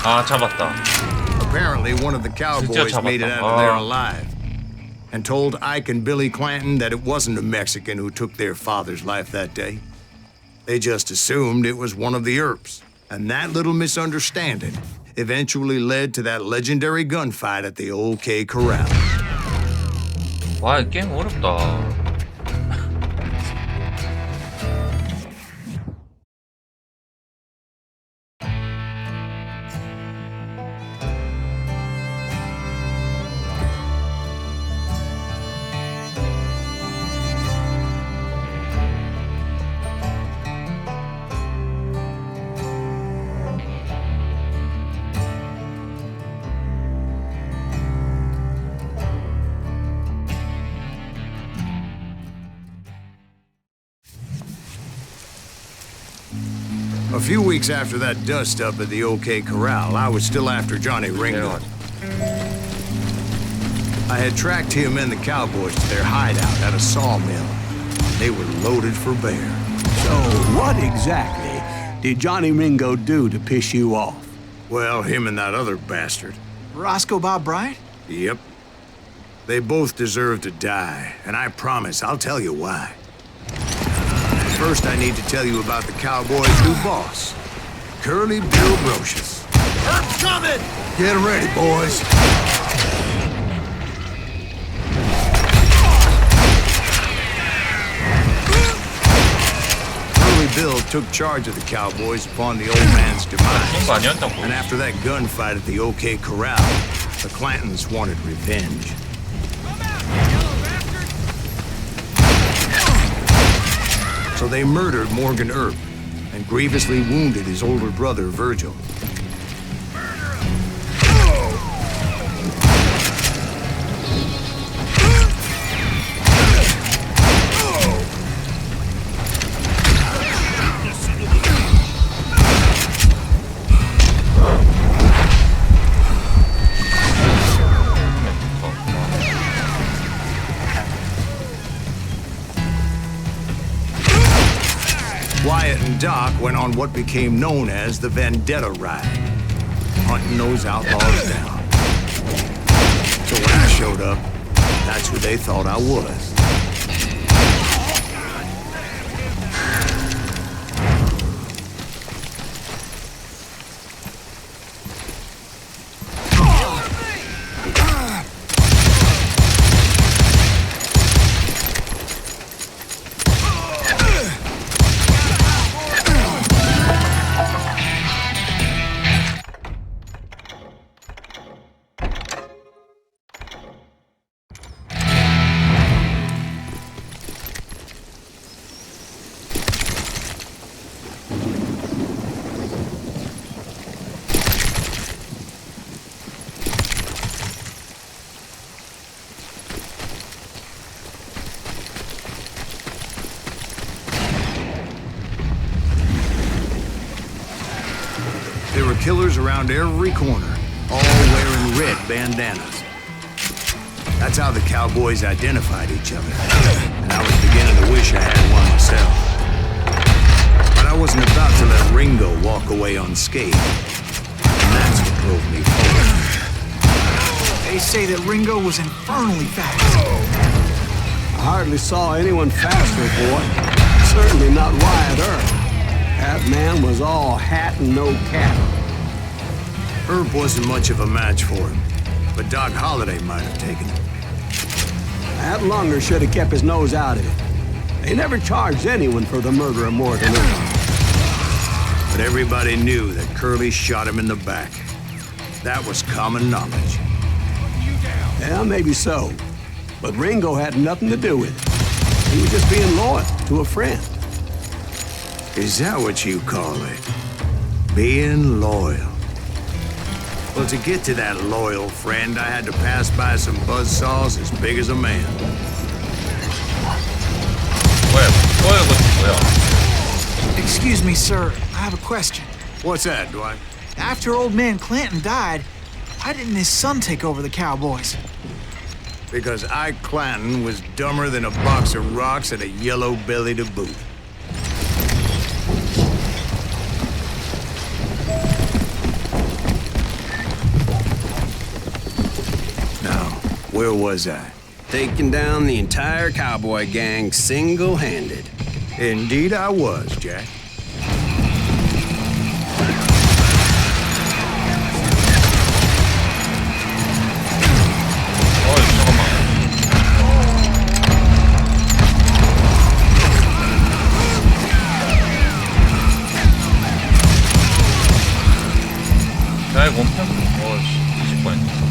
아, 잡았다. Apparently, one of the cowboys 잡았다. made it out of there alive and told Ike and Billy Clanton that it wasn't a Mexican who took their father's life that day. They just assumed it was one of the Earps, and that little misunderstanding eventually led to that legendary gunfight at the OK Corral. 와, 이 게임 어렵다. A few weeks after that dust-up at the OK Corral, I was still after Johnny Ringo. I had tracked him and the cowboys to their hideout at a sawmill. They were loaded for bear. So, what exactly did Johnny Ringo do to piss you off? Well, him and that other bastard. Roscoe Bob Bryant? Yep. They both deserve to die, and I promise I'll tell you why. First, I need to tell you about the cowboy's new boss, Curly Bill Brocious. Earp's coming! Get ready, boys. Curly Bill took charge of the cowboys upon the old man's demise. 거 아니었다고. And after that gunfight at the OK Corral, the Clantons wanted revenge. So they murdered Morgan Earp and grievously wounded his older brother, Virgil. Wyatt and Doc went on what became known as the Vendetta Ride, hunting those outlaws down. So when I showed up, that's who they thought I was. There were killers around every corner, all wearing red bandanas. That's how the cowboys identified each other, and I was beginning to wish I had one myself. But I wasn't about to let Ringo walk away unscathed, and that's what drove me forward. They say that Ringo was infernally fast. I hardly saw anyone faster, boy. Certainly not Wyatt Earp. That man was all hat and no cap. Herb wasn't much of a match for him, but Doc Holliday might have taken him. That Lunger should have kept his nose out of it. They never charged anyone for the murder of Morgan Earp. But everybody knew that Curly shot him in the back. That was common knowledge. Yeah, maybe so. But Ringo had nothing to do with it. He was just being loyal to a friend. Is that what you call it? Being loyal. Well, to get to that loyal friend, I had to pass by some buzzsaws as big as a man. 뭐야? 이거 뭐야? Excuse me, sir. I have a question. What's that, Dwight? After old man Clanton died, why didn't his son take over the cowboys? Because Ike Clanton was dumber than a box of rocks and a yellow belly to boot. where was I? Taking down the entire cowboy gang single-handed. Indeed I was, Jack. 잠깐만. 야, 이거 엄청, 뒤질 뻔했네.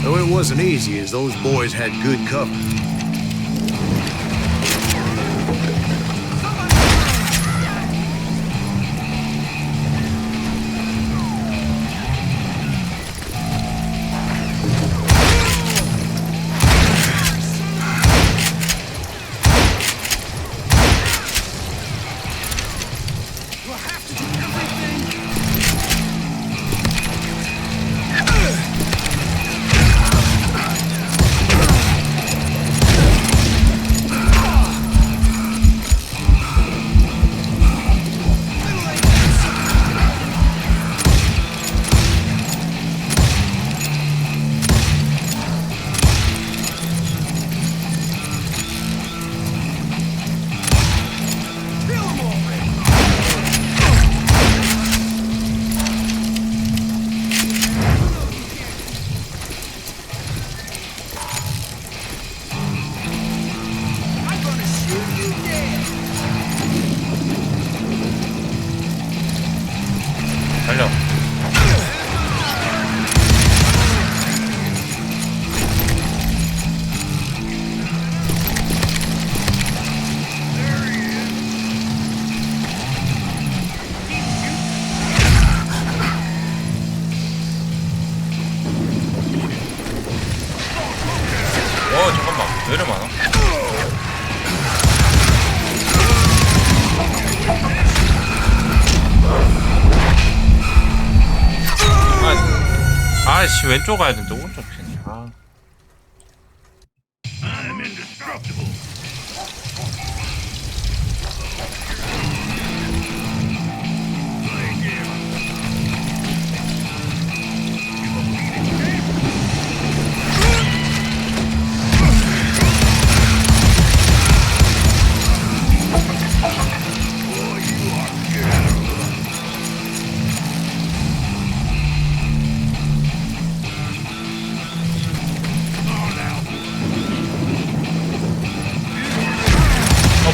Though it wasn't easy, as those boys had good cover. 달려. 잠깐만. 왜 이래 많아? 아씨, 왼쪽 가야 되는데 오른쪽 핀. 아.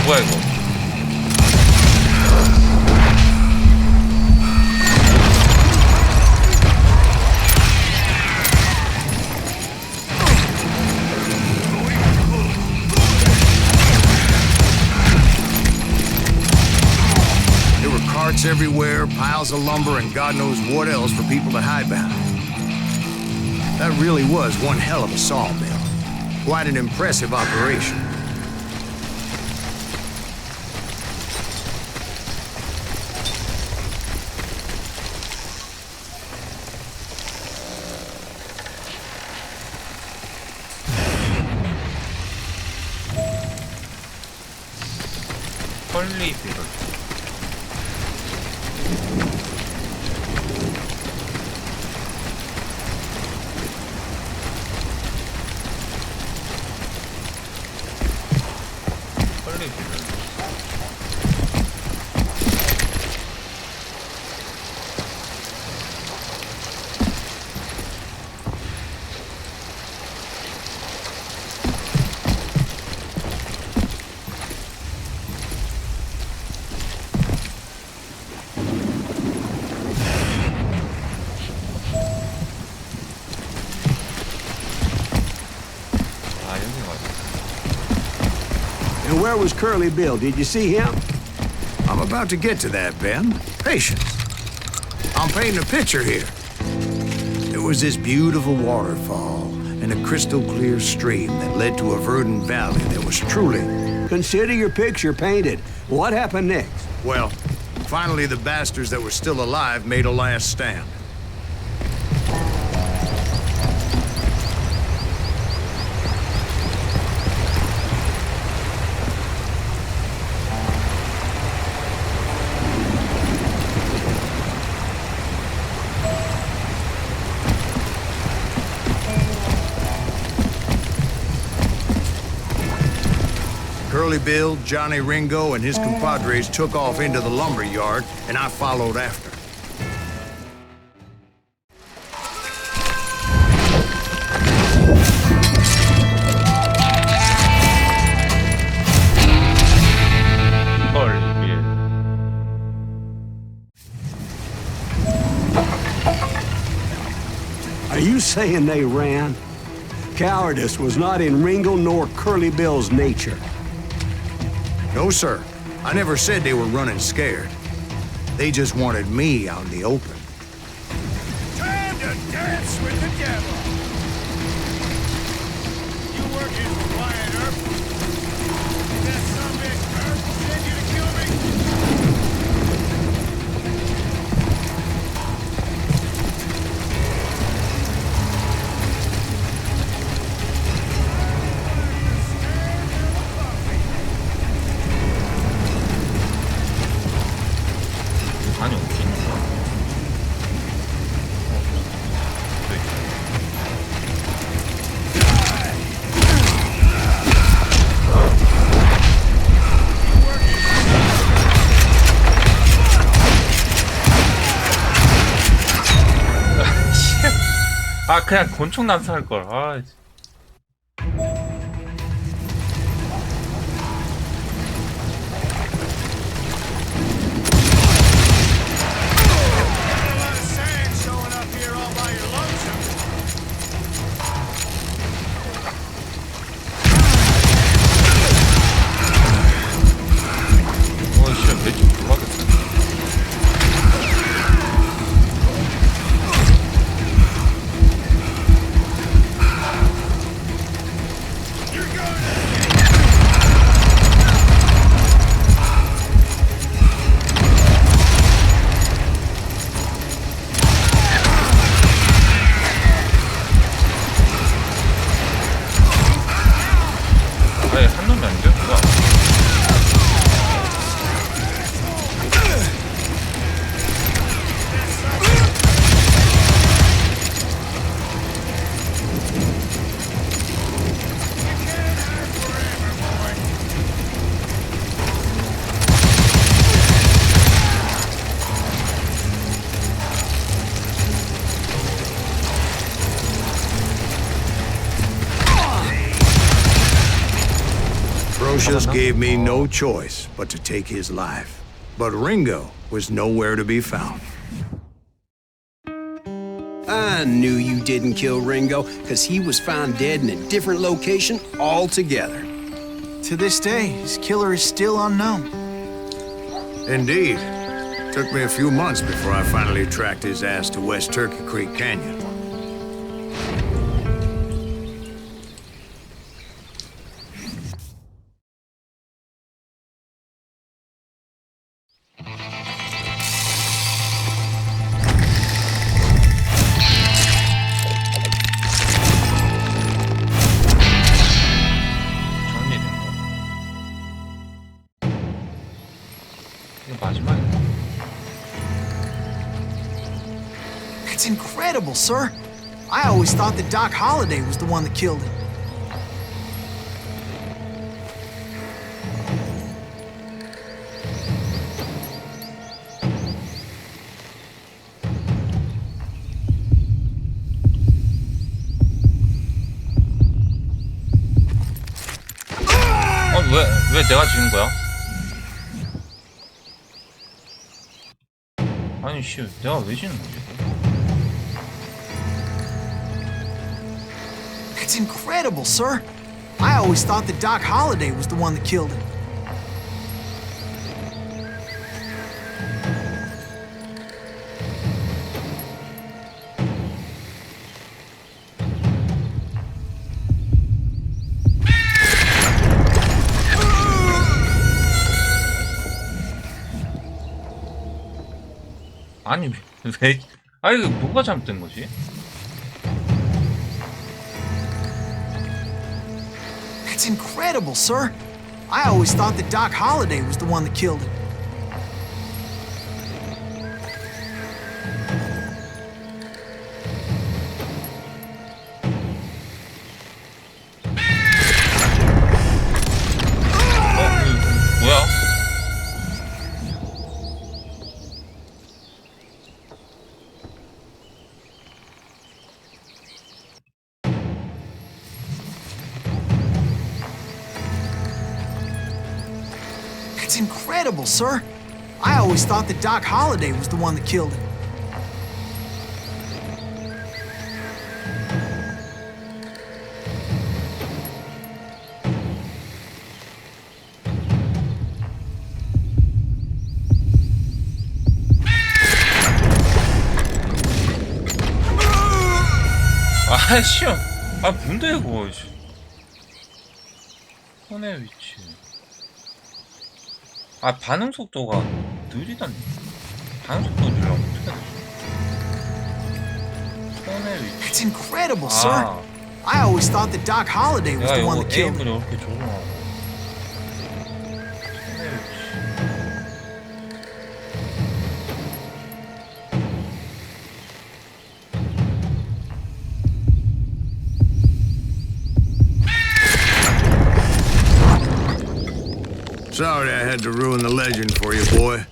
뭐야 이거? There were carts everywhere, piles of lumber, and God knows what else for people to hide behind. That really was one hell of a sawmill. Quite an impressive operation. 헐리비를. And where was Curly Bill? Did you see him? I'm about to get to that, Ben. Patience. I'm painting a picture here. There was this beautiful waterfall and a crystal clear stream that led to a verdant valley that was truly Consider your picture painted. What happened next? Well, finally the bastards that were still alive made a last stand. Curly Bill, Johnny Ringo, and his compadres took off into the lumber yard, and I followed after. 헐, 예. Are you saying they ran? Cowardice was not in Ringo nor Curly Bill's nature. No, sir. I never said they were running scared. They just wanted me out in the open. Time to dance with the devil! You working for Wyatt Earp? Is that some bitch Earp send you to kill me? 아니, 웃기니까. 아, 그냥 곤충 난사할 걸. 아, A lot of sand showing up here all by your lonesome. 씨, 매주 돌아가겠다. 아예 한 놈이 안 돼? 뭐야? Brocious gave me no choice but to take his life. But Ringo was nowhere to be found. I knew you didn't kill Ringo, because he was found dead in a different location altogether. To this day, his killer is still unknown. Indeed. Took me a few months before I finally tracked his ass to West Turkey Creek Canyon. 정리된 거. 이게 마지막인가? That's incredible, sir. I always thought that Doc Holliday was the one that killed him. 왜 내가 지는 거야? 아니, 씨, 내가 왜 지는 거지? That's incredible, sir. I always thought that Doc Holliday was the one that killed him. 아니 왜? 아니 이거 뭐가 잘못된 거지? That's incredible, sir. I always thought that Doc Holliday was the one that killed him. 뭐야? That's incredible, sir. I always thought that Doc Holliday was the one that killed him. 아씨, 아 뭔데 이거? 손의 위치. 아 반응 속도가 느리다니. 반응 속도 줄라면 어떻게 되지? 손의 위치. That's incredible, sir. I always thought that Doc Holliday was 내가 the one 이거 that killed 에임을 him. 이렇게 조정하고. 손의 위치. Sorry I had to ruin the legend for you, boy.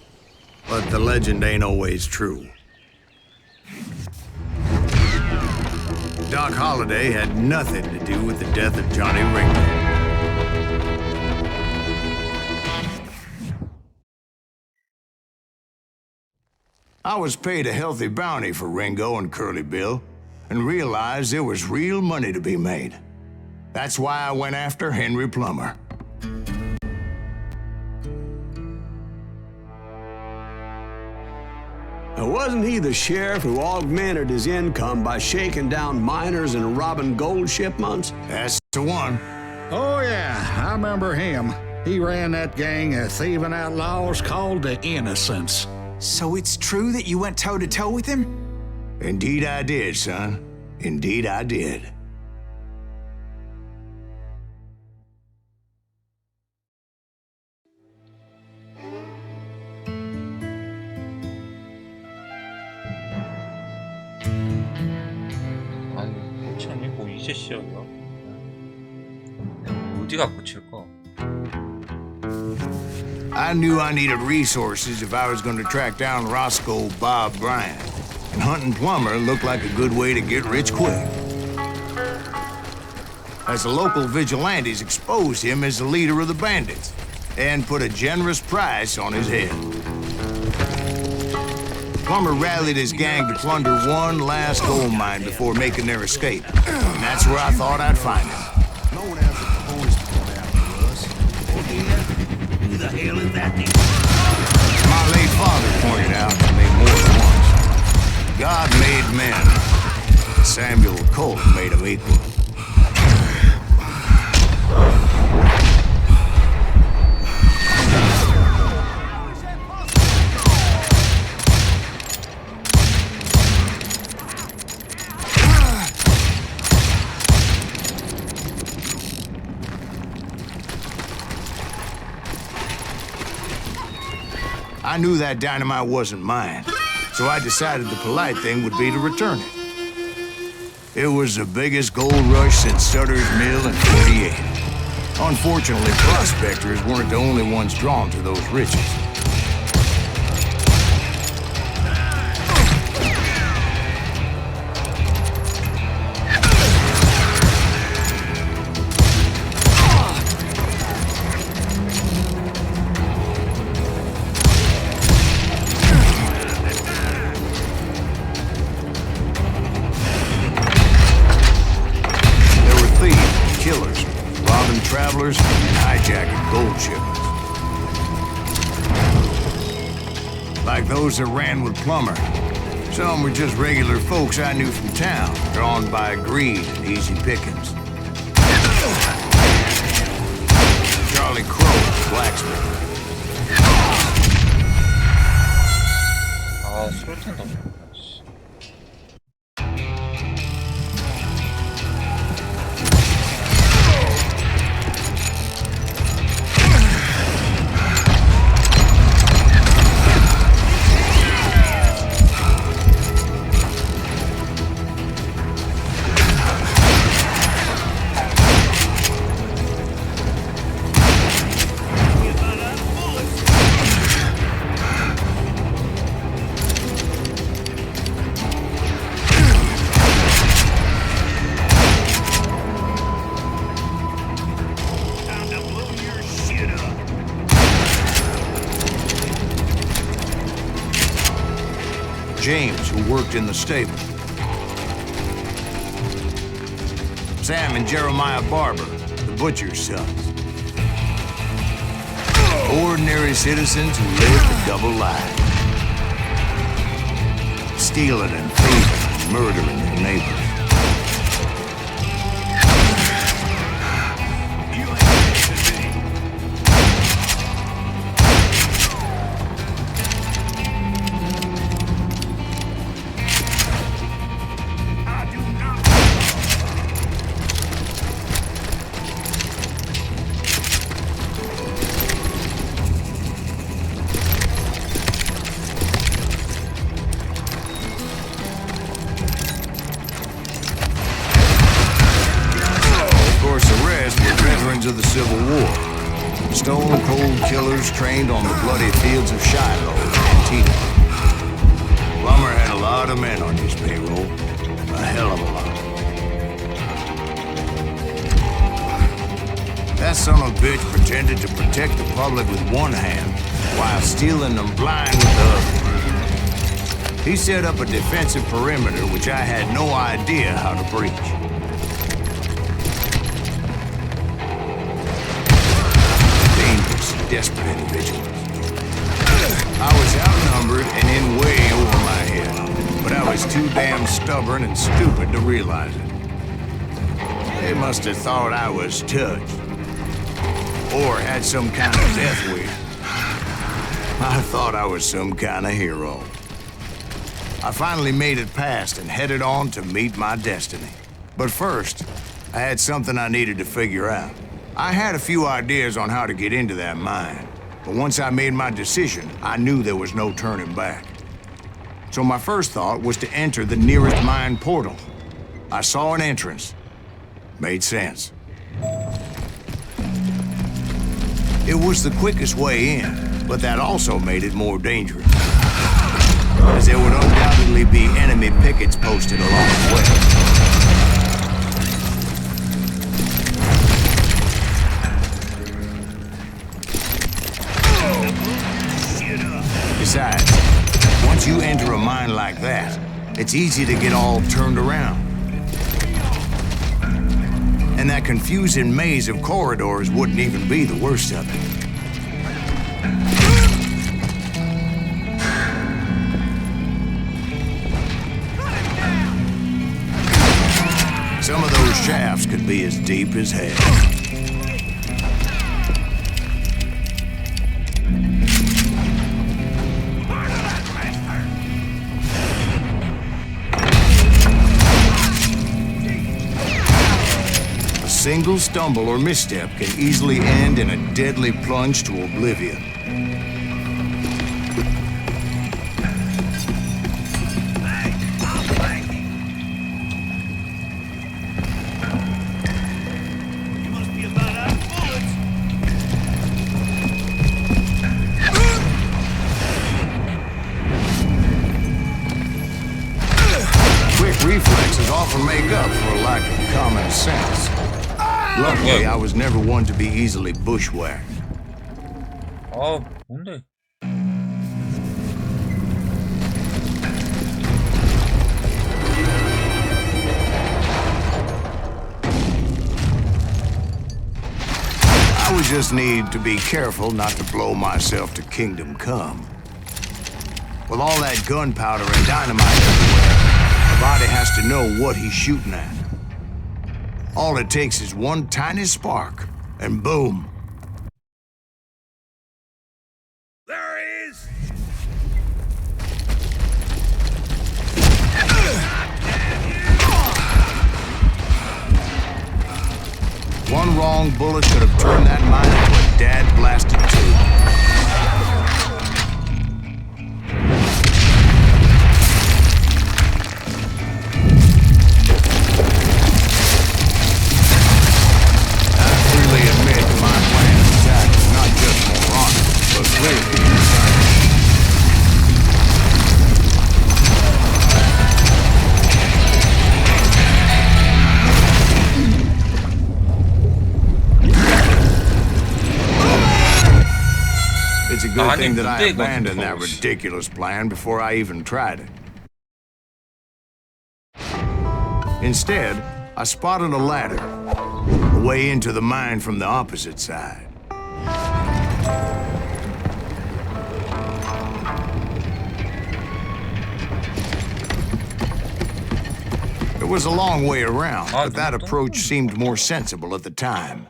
But the legend ain't always true. Doc Holliday had nothing to do with the death of Johnny Ringo. I was paid a healthy bounty for Ringo and Curly Bill, and realized there was real money to be made. That's why I went after Henry Plummer. Now, wasn't he the sheriff who augmented his income by shaking down miners and robbing gold shipments? That's the one. Oh, yeah, I remember him. He ran that gang of thieving outlaws called the Innocents. So it's true that you went toe-to-toe with him? Indeed I did, son. Indeed I did. 아니 끝이 아니고 이제 시작이야. 어디가 끝일까? I knew I needed resources if I was going to track down Roscoe Bob Bryant. And hunting Plummer looked like a good way to get rich quick. As the local vigilantes exposed him as the leader of the bandits and put a generous price on his head. Plummer rallied his gang to plunder one last gold mine before making their escape. And that's where I thought I'd find him. No one else at the boys pulled out for us. Oh, yeah? Who the hell is that thing? My late father pointed out to me more than once. God made men. Samuel Colt made them equal. I knew that dynamite wasn't mine, so I decided the polite thing would be to return it. It was the biggest gold rush since Sutter's Mill in '48. Unfortunately, prospectors weren't the only ones drawn to those riches. Travelers and hijacking gold shipments. Like those that ran with Plummer. Some were just regular folks I knew from town, drawn by greed and easy pickings. Charlie Crow, blacksmith. 아, 수류탄 던졌구나. 씨. Time to blow your shit up. James, who worked in the stable. Sam and Jeremiah Barber, the butcher's sons. Ordinary citizens who lived a double life. Stealing and thieving and murdering their neighbors. Of the Civil War. Stone-cold killers trained on the bloody fields of Shiloh and Antietam. Plummer had a lot of men on his payroll. A hell of a lot. That son of a bitch pretended to protect the public with one hand while stealing them blind with the other. He set up a defensive perimeter which I had no idea how to breach. Desperate individuals. I was outnumbered and in way over my head, but I was too damn stubborn and stupid to realize it. They must have thought I was touched, or had some kind of death wish. I thought I was some kind of hero. I finally made it past and headed on to meet my destiny. But first, I had something I needed to figure out. I had a few ideas on how to get into that mine, but once I made my decision, I knew there was no turning back. So my first thought was to enter the nearest mine portal. I saw an entrance. Made sense. It was the quickest way in, but that also made it more dangerous, as there would undoubtedly be enemy pickets posted along the way. Besides, once you enter a mine like that, it's easy to get all turned around. And that confusing maze of corridors wouldn't even be the worst of it. Some of those shafts could be as deep as hell. A single stumble or misstep can easily end in a deadly plunge to oblivion. You must be about out of bullets. Quick reflexes often make up for a lack of common sense. Luckily, I was never one to be easily bushwhacked. 아, 뭔데? I would just need to be careful not to blow myself to kingdom come. With all that gunpowder and dynamite everywhere, the body has to know what he's shooting at. All it takes is one tiny spark, and boom. There he is. long bullet could have turned that mine into a dad-blasted tube. I freely admit my plan of attack is not just moronic, but clearly insane. It's a good thing that I abandoned that ridiculous plan before I even tried it. Instead, I spotted a ladder, a way into the mine from the opposite side. It was a long way around, but that approach seemed more sensible at the time.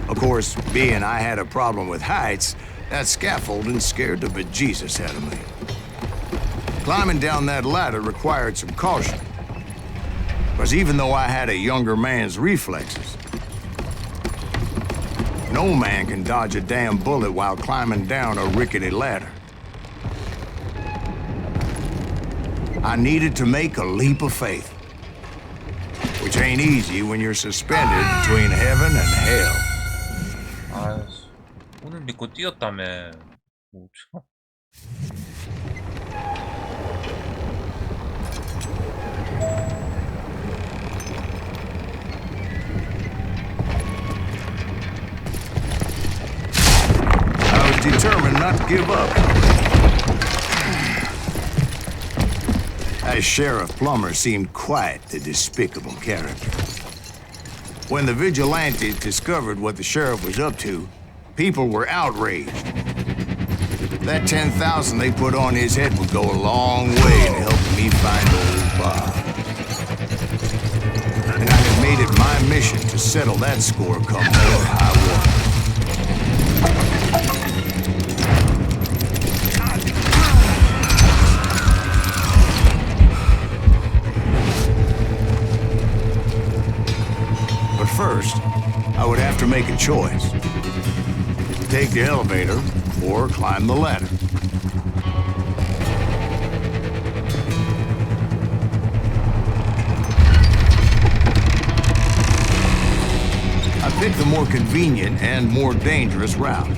Of course, being I had a problem with heights, that scaffolding scared the bejesus out of me. Climbing down that ladder required some caution, because even though I had a younger man's reflexes, no man can dodge a damn bullet while climbing down a rickety ladder. I needed to make a leap of faith, which ain't easy when you're suspended between heaven and hell. 아, 오늘 믿고 뛰었다며. 뭐, 참. I was determined not to give up. As Sheriff Plummer seemed quite the despicable character. When the vigilantes discovered what the sheriff was up to, people were outraged. That 10,000 they put on his head would go a long way in helping me find old Bob. And I had made it my mission to settle that score come hell or high water. But first, I would have to make a choice. Take the elevator or climb the ladder. I picked the more convenient and more dangerous route.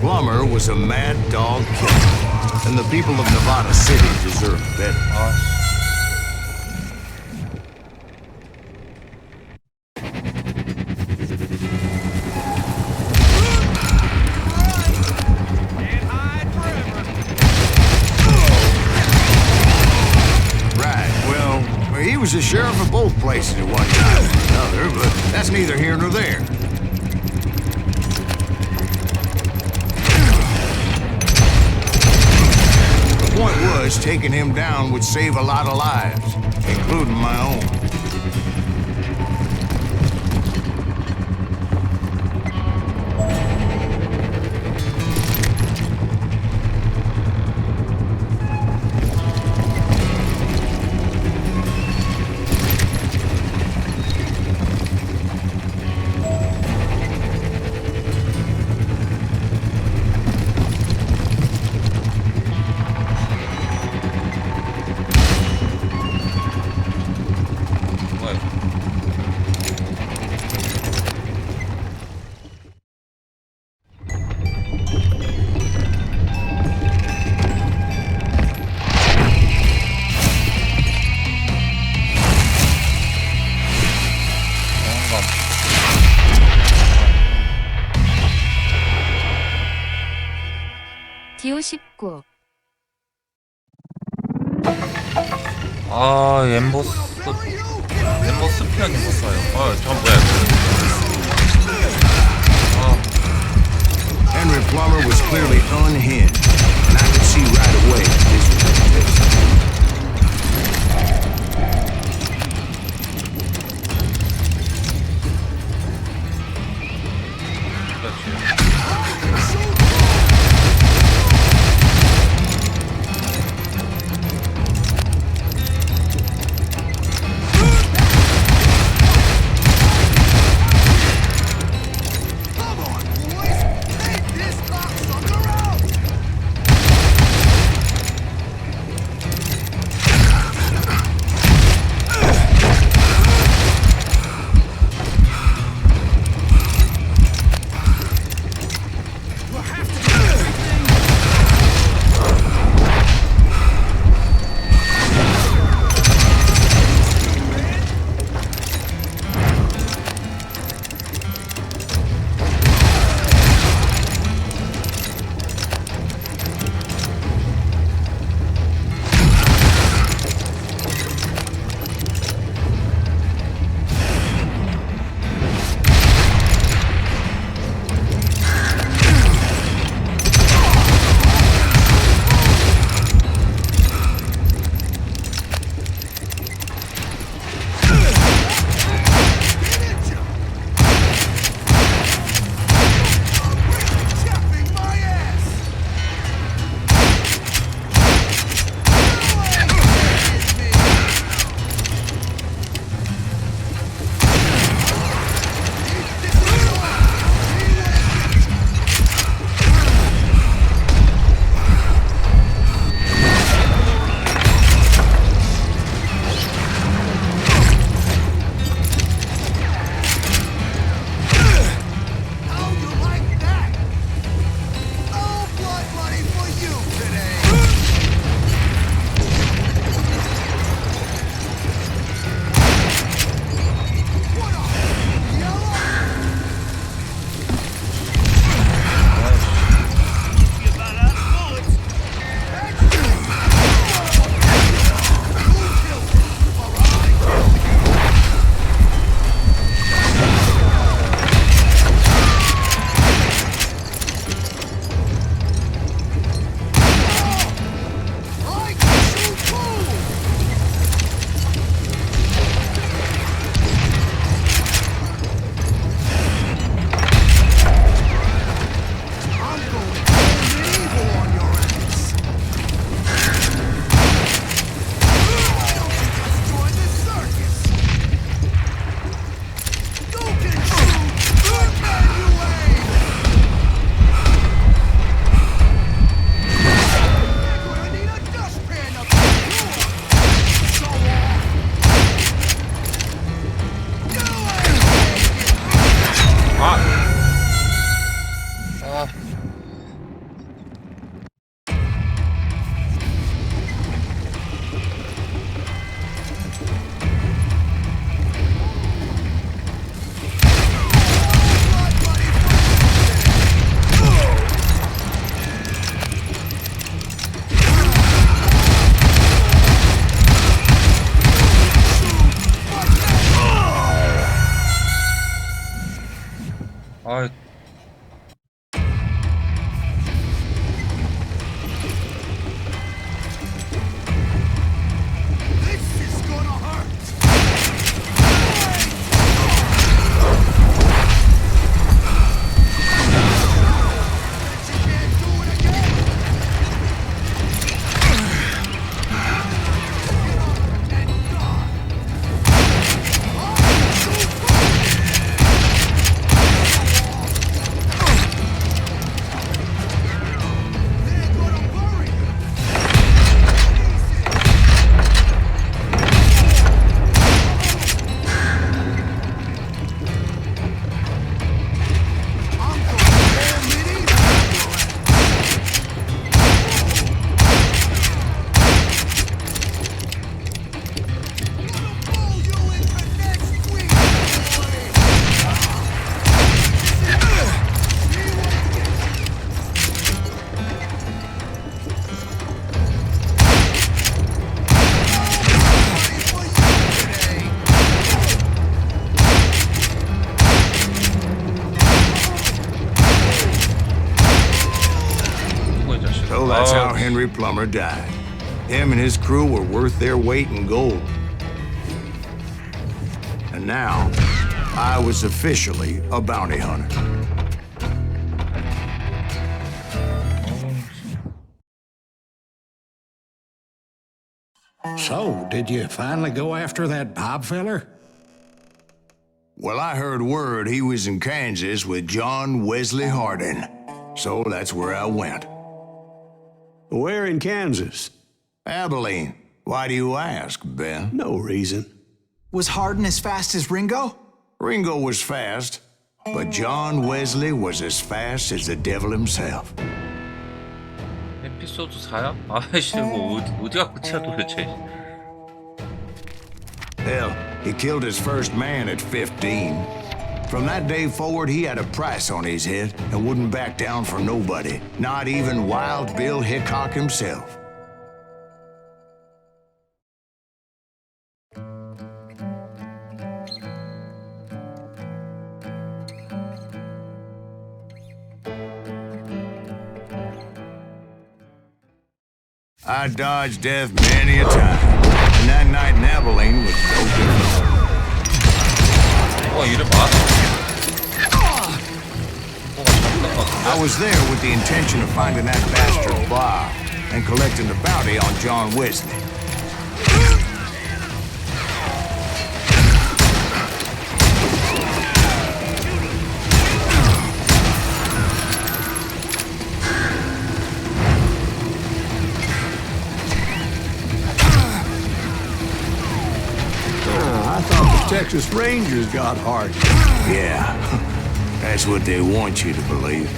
Plummer was a mad dog killer, and the people of Nevada City deserved better. both places at one time or another, but that's neither here nor there. The point was, taking him down would save a lot of lives, including my own. 뭐야 이거? 디오 19 아, 엠보스 피한 엠보스요. 아, 잠깐 뭐야? Henry Plummer was clearly unhinged, and I could see right away this was a test. 그렇지. 아, This is gonna hurt. You can't do it again. They're gonna bury you. I'm gonna hold it in. Pull you into next week, boy. 누구 이 자식. So that's 아, how Henry Plummer died. Him and his crew were worth their weight in gold. And now, I was officially a bounty hunter. So, did you finally go after that Bob feller? Well, I heard word he was in Kansas with John Wesley Hardin. So that's where I went. Where in Kansas? Abilene. Why do you ask, Ben? No reason. Was Hardin as fast as Ringo? Ringo was fast, but John Wesley was as fast as the devil himself. 에피소드 4야? 아이씨, 뭐 어디가 끝이야 도대체. Hell, he killed his first man at 15. From that day forward, he had a price on his head and wouldn't back down for nobody, not even Wild Bill Hickok himself. I dodged death many a time, and that night in Abilene was no different. 이름 많아. I was there with the intention of finding that bastard Bob and collecting the bounty on John Wesley. I thought the Texas Rangers got hard. Yeah, that's what they want you to believe.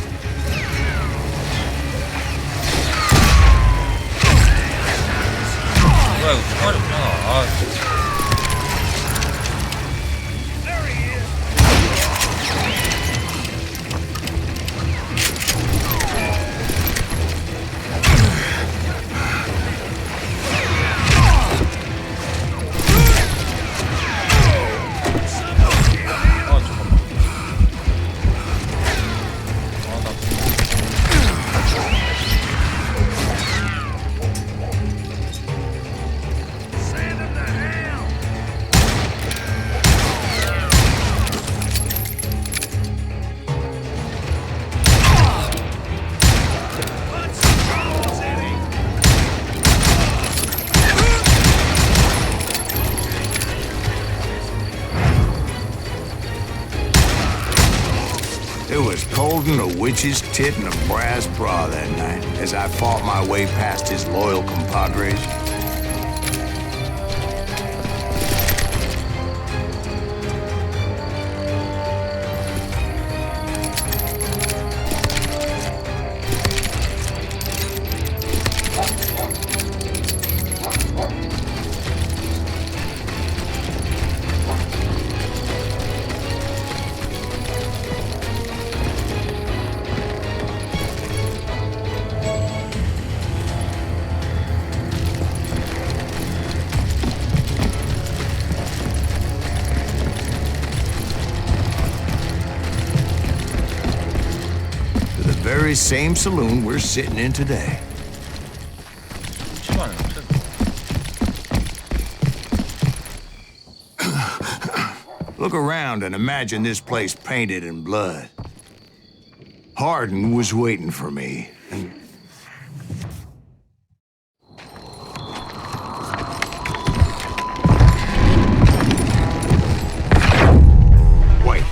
뭐야 이거 총알이구나. 아, Send him to hell. Put some holes in him. It was cold in a witch's tit and a brass bra that night as I fought my way past his loyal compadres. very same saloon we're sitting in today. 치마는 없어. Look around and imagine this place painted in blood. Hardin was waiting for me, and wait,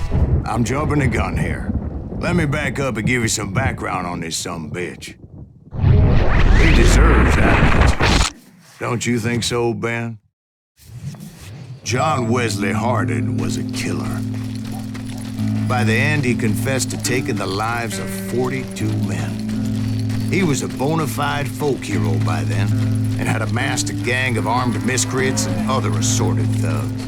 I'm jumping the gun here. Let me back up and give you some background on this sumbitch. He deserves that. Don't you think so, Ben? John Wesley Hardin was a killer. By the end, he confessed to taking the lives of 42 men. He was a bona fide folk hero by then, and had amassed a gang of armed miscreants and other assorted thugs.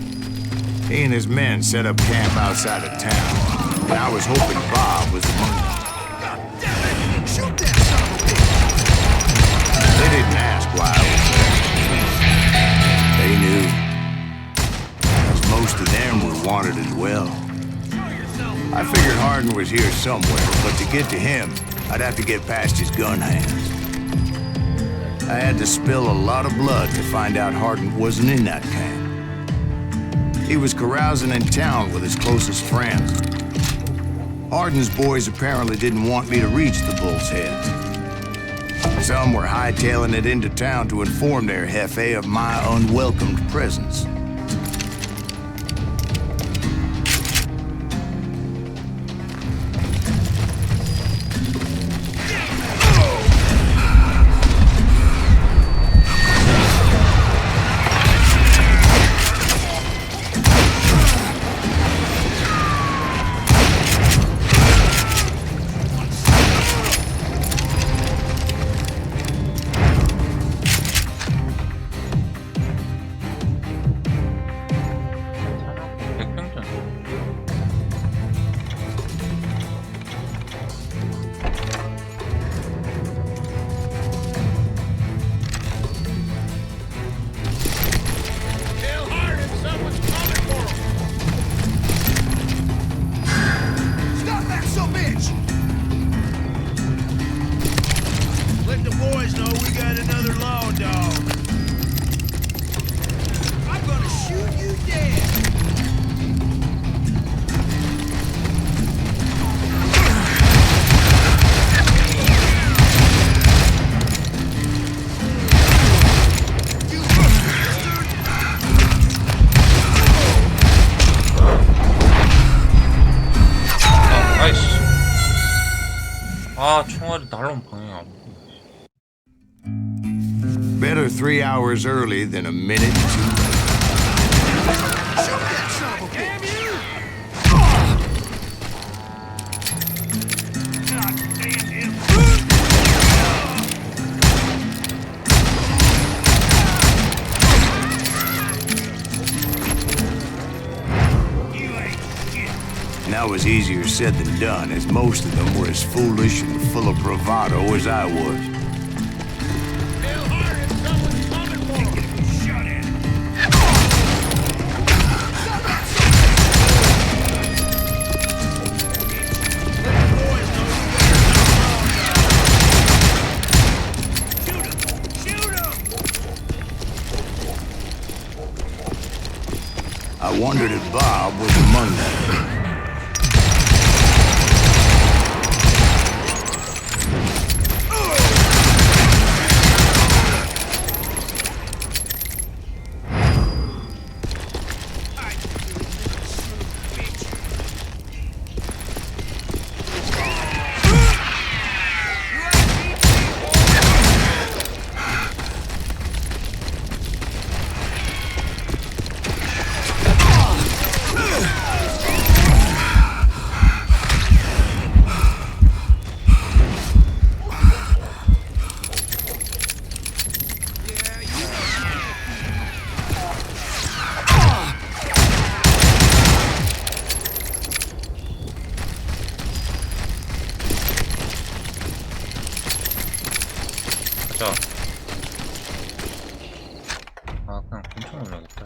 He and his men set up camp outside of town, and I was hoping Bob was among them. God damn it! Shoot that son of a bitch! They didn't ask why I was there. They knew. As most of them were wanted as well. I figured Hardin was here somewhere, but to get to him, I'd have to get past his gun hands. I had to spill a lot of blood to find out Hardin wasn't in that camp. He was carousing in town with his closest friends. Hardin's boys apparently didn't want me to reach the Bull's Head. Some were hightailing it into town to inform their jefe of my unwelcomed presence. Tell Hardin someone's coming for him! Stop that sumbitch! Let the boys know we got another law dog. I'm gonna shoot you dead! You bastard! 아, 아이씨. 아, 총알이 날라온 방향이 안 보여. Better 3 hours early than a minute too late. Shoot that son of a bitch! Damn you! God damn him! You ain't shit! And that was easier said than done, as most of them were as foolish and full of bravado as I was. Tell Hardin someone's coming for him! Shut in! I wondered if Bob was among them. 자. 아, 그냥 곤충 올라야겠다.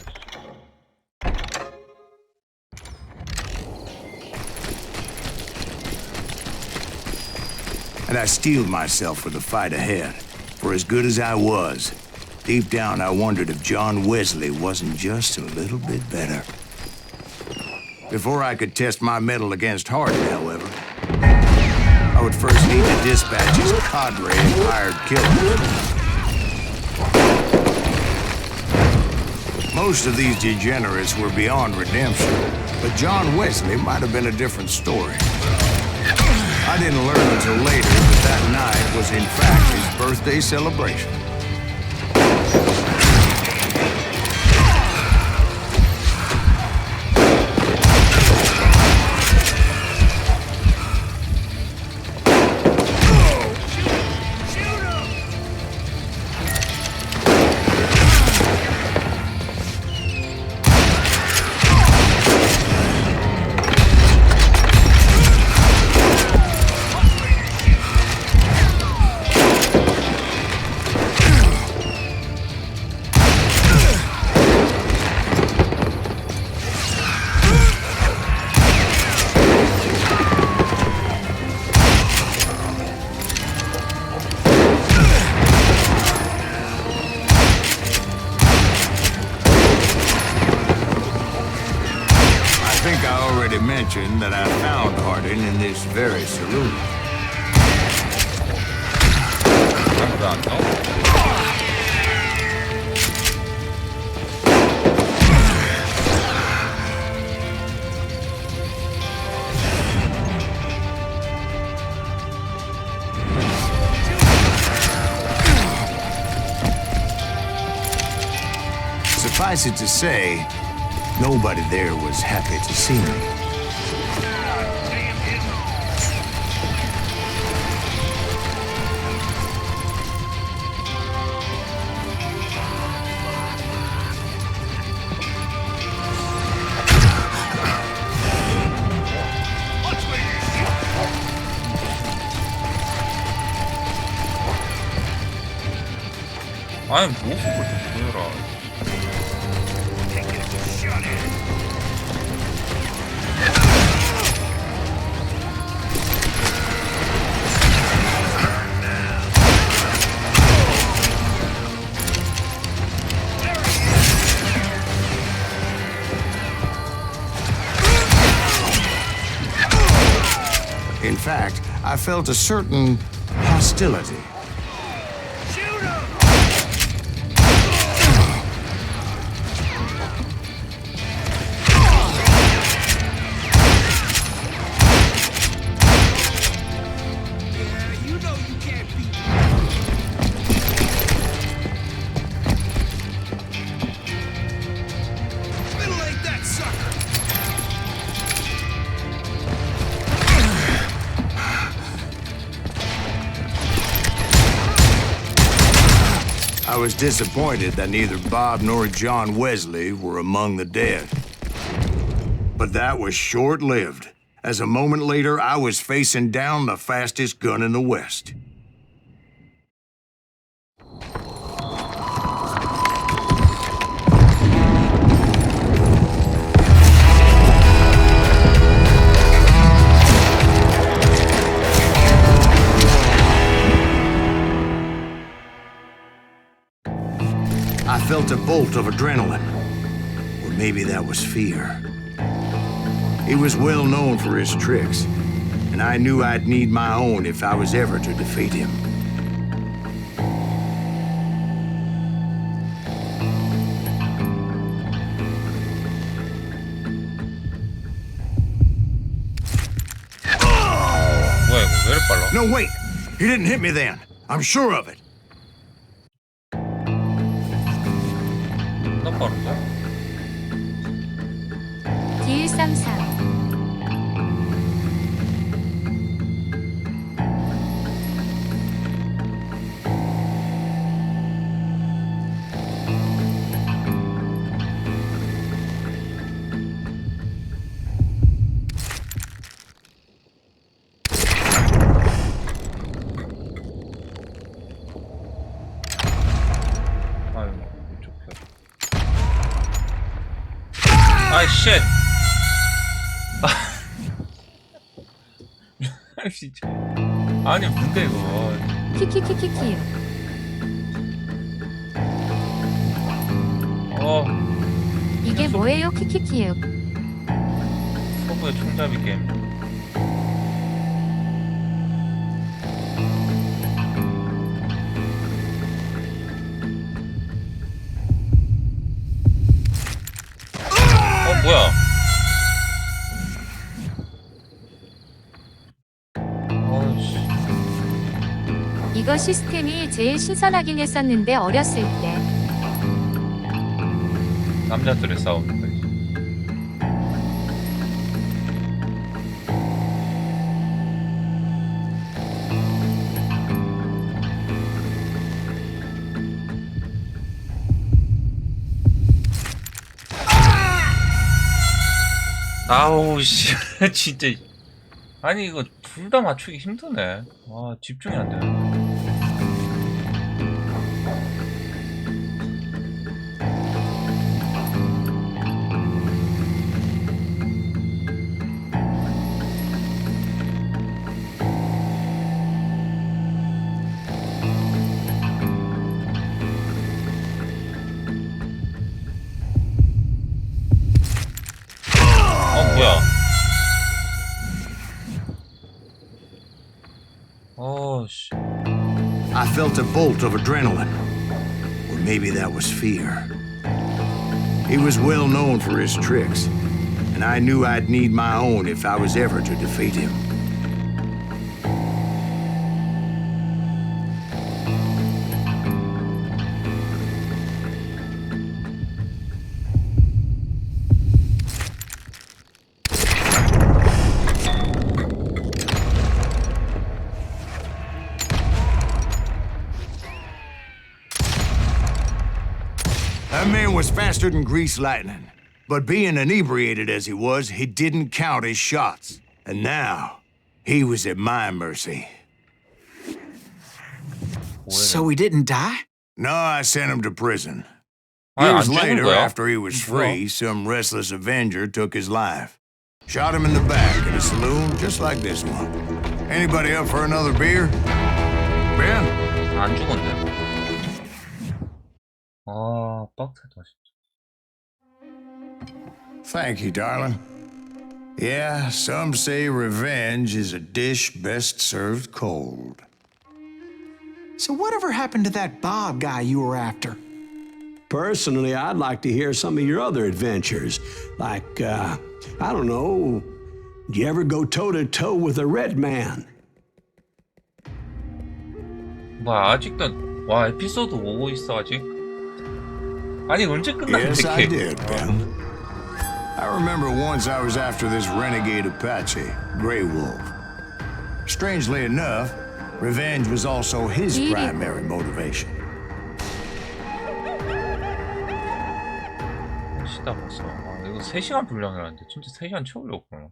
and I steeled myself for the fight ahead. For as good as I was, deep down I wondered if John Wesley wasn't just a little bit better. Before I could test my mettle against Hardin, however, I would first need to dispatch his cadre of hired killers. Most of these degenerates were beyond redemption, but John Wesley might have been a different story. I didn't learn until later that that night was in fact his birthday celebration. That I found Hardin in this very saloon. Suffice it to say, nobody there was happy to see me. 아니 뭐 그걸 보여라. In fact, I felt a certain hostility. I was disappointed that neither Bob nor John Wesley were among the dead. But that was short-lived, as a moment later I was facing down the fastest gun in the West. I felt a bolt of adrenaline, or maybe that was fear. He was well known for his tricks, and I knew I'd need my own if I was ever to defeat him. 뭐야 이거 왜 이렇게 빨라? No, wait! He didn't hit me then. I'm sure of it. 나 빠른데? D133 아이 쉣! 아 진짜 아니 뭔데 이거. 키키키키키. 이게 뭐예요? 키키키요. 서부의 총잡이 게임. 뭐야? 이거 시스템이 제일 신선하긴 했었는데 어렸을 때. 남자들의 싸우는 거지. 아우 씨 진짜. 아니 이거 둘 다 맞추기 힘드네. 와 집중이 안 되네. 뭐야? 씨. I felt a bolt of adrenaline. Or maybe that was fear. He was well known for his tricks, and I knew I'd need my own if I was ever to defeat him. That man was faster than greased lightning. But being inebriated as he was, he didn't count his shots. And now, he was at my mercy. So he didn't die? No, I sent him to prison. 안 Years 죽은 later, 거야? after he was free, some restless Avenger took his life. Shot him in the back in a saloon just like this one. Anybody up for another beer? Ben? 안 죽었네. 빡세다 진짜. Thank you, darling. Yeah, some say revenge is a dish best served cold. So whatever happened to that Bob guy you were after? Personally, I'd like to hear some of your other adventures. Like, I don't know, did you ever go toe-to-toe with a red man? 뭐야 아직도 와 에피소드 오고 있어 아직? 아니 언제 끝났는데? Yes, I did, Ben. I remember once I was after this renegade Apache, Grey Wolf. Strangely enough, revenge was also his primary motivation. 시다 벌써. 이거 3시간 분량이라는데 진짜 3시간 채우려고 그러나?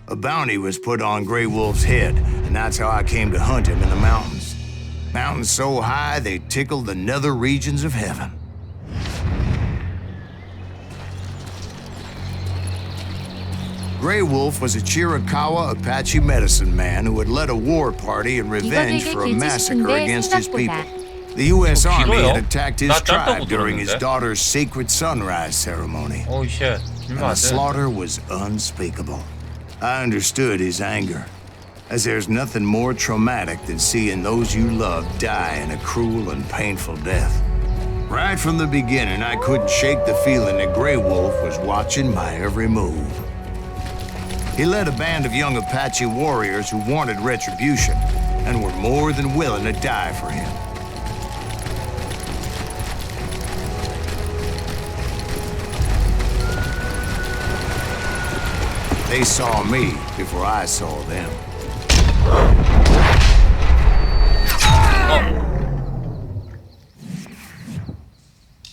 A bounty was put on Grey Wolf's head, and that's how I came to hunt him in the mountains. Mountains so high they tickled the nether regions of heaven. Grey Wolf was a Chiricahua Apache medicine man who had led a war party in revenge for a massacre against his people. The U.S. Army had attacked his tribe during his daughter's sacred sunrise ceremony. Oh shit. And the slaughter was unspeakable. I understood his anger, as there's nothing more traumatic than seeing those you love die in a cruel and painful death. Right from the beginning, I couldn't shake the feeling that Grey Wolf was watching my every move. He led a band of young Apache warriors who wanted retribution and were more than willing to die for him. They saw me before I saw them.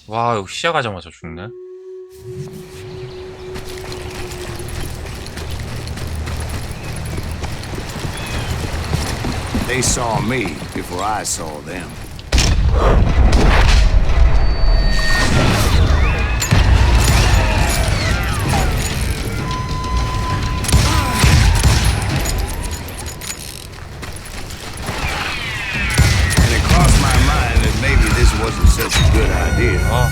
와 이거 시작하자마자 죽네. They saw me before I saw them. And it crossed my mind that maybe this wasn't such a good idea. 아.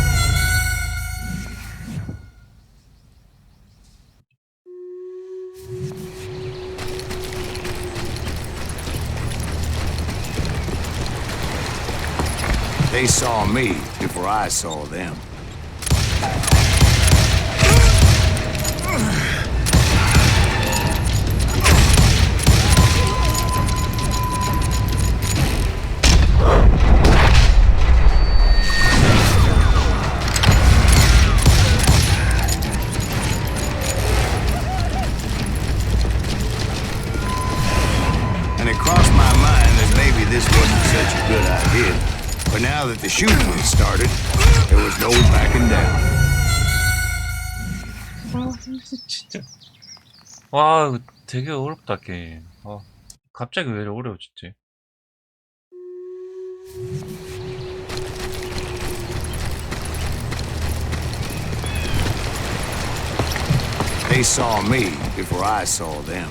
They saw me before I saw them. And it crossed my mind that maybe this wasn't such a good idea. But now that the shooting had started, there was no backing down. 진짜. 와, 이거 되게 어렵다, 게임. 아, 갑자기 왜 이렇게 어려워졌지? They saw me before I saw them.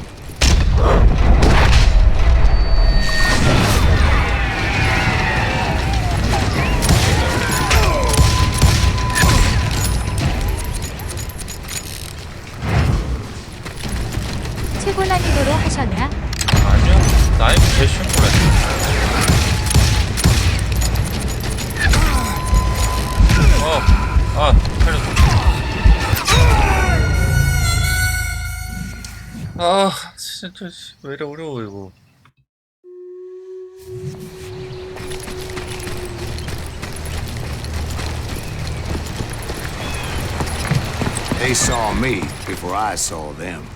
최고 난이도로 하셨나? 아니요, 나이도 제일 쉬운 거라 했어. 살려줘. 아, 진짜 왜 이래 어려워 이거. They saw me before I saw them.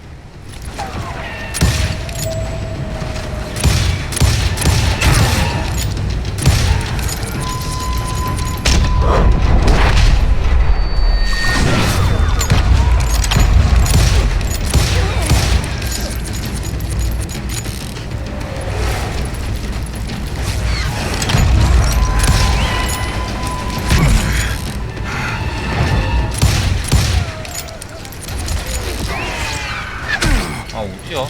아, 어디야?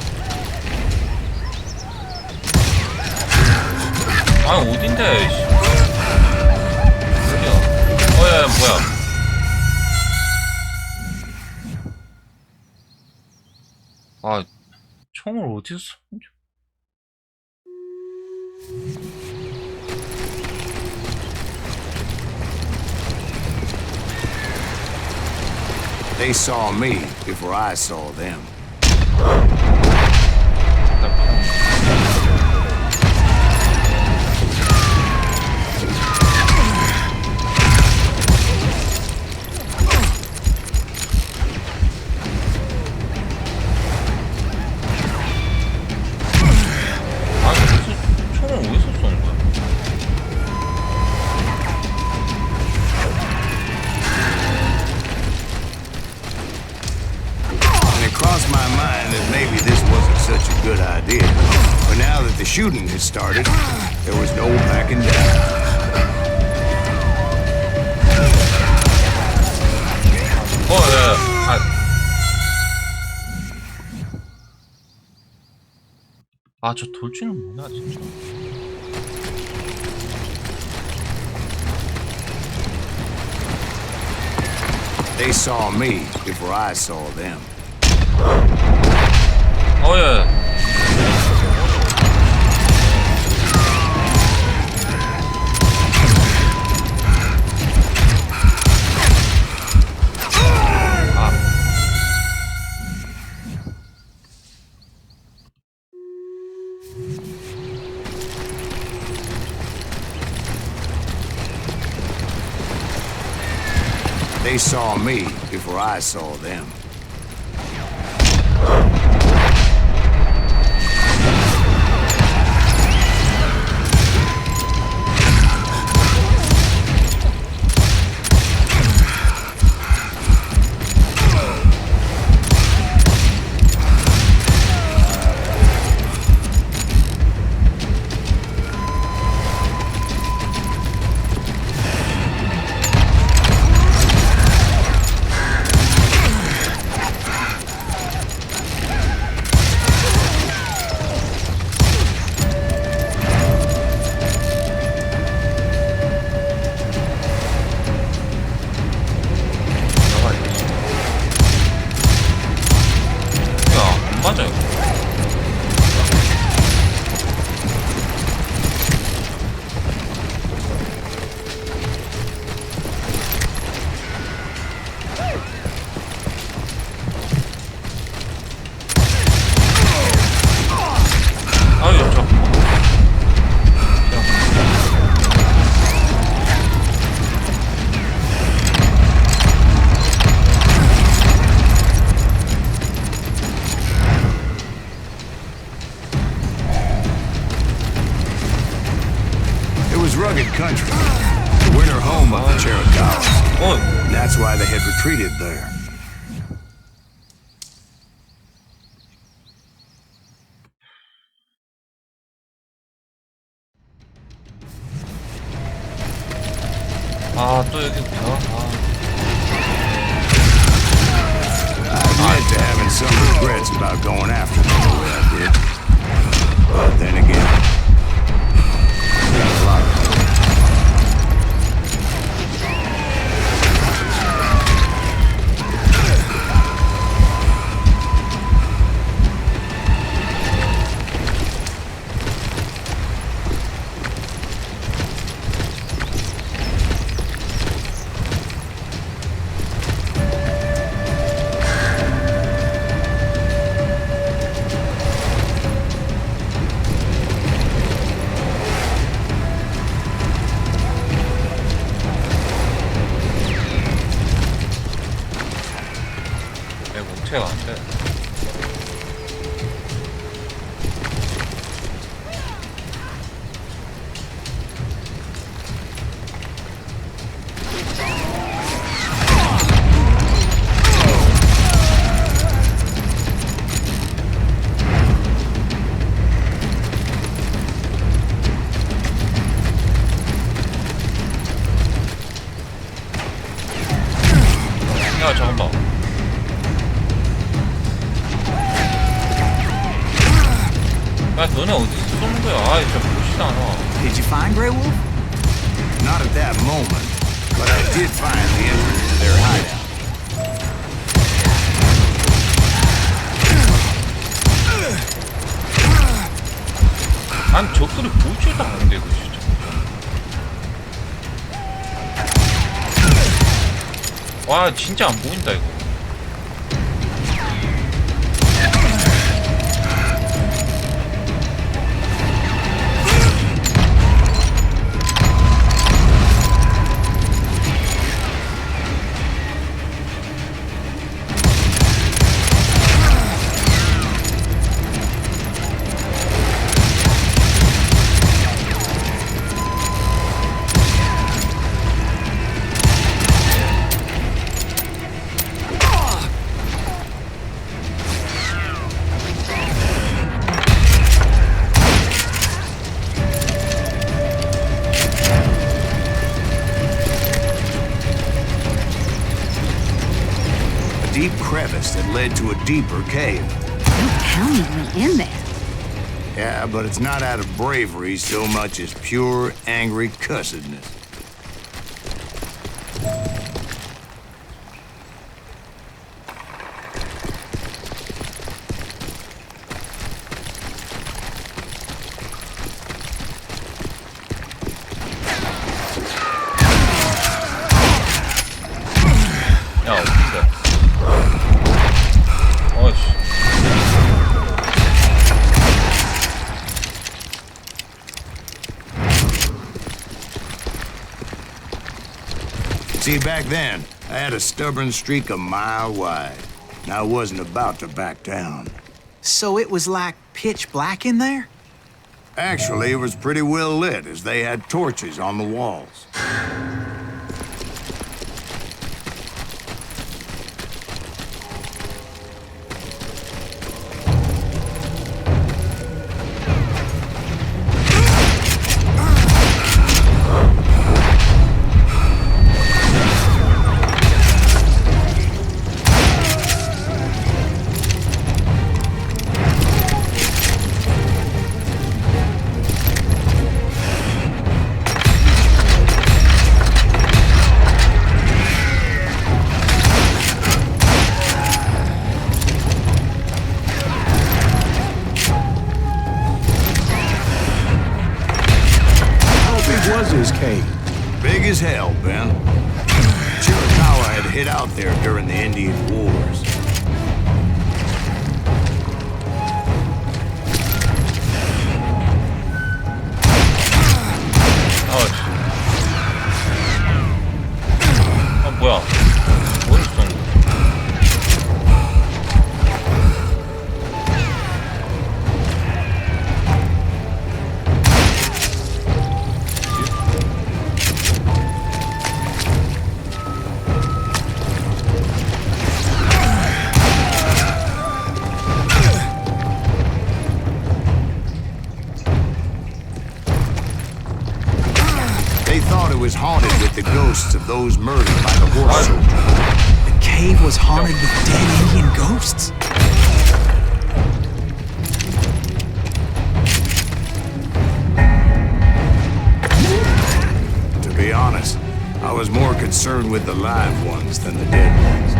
아니, 어딘데, 씨. 어디야? 야, 뭐야. 아, 총을 어디서 쏜지. They saw me before I saw them. 아니, 무슨 총을 어디서 쏘는 거야? And it crossed my mind that maybe this wasn't such a good idea. But now that the shooting had started, there was no backing down. 저 돌진은 뭐냐, 진짜. They saw me before I saw them. 예. They saw me before I saw them. was rugged country, the winter home of the Chiricahuas. 어, That's why they had retreated there. 아, 또 여기 벼. I admit to having some regrets about going after them the way I did. But then again, got a lot of 뭉쳐가 안 돼. 야, 잠깐만. 야, 너네 어디서 쏘는 거야? 아, 진짜 보시지 않아. Did you find Grey Wolf? Not at that moment, but I did find the entrance to their hideout. 아니, 적들이 보지도 않는데, 이거 진짜. 와, 진짜 안 보인다, 이거. Deep crevice that led to a deeper cave. Counting me in there. Yeah, but it's not out of bravery so much as pure, angry cussedness. 야, 어딘데? 어이씨. See, back then, I had a stubborn streak a mile wide, and I wasn't about to back down. So it was like pitch black in there? Actually, it was pretty well lit, as they had torches on the walls. Was his cave? Big as hell, Ben. Chiricahua had hid out there during the Indian Wars. 아, 뭐야. 뭘 쏘는 거야? thought it was haunted with the ghosts of those murdered by the horse soldier. The cave was haunted with dead Indian ghosts? To be honest, I was more concerned with the live ones than the dead ones.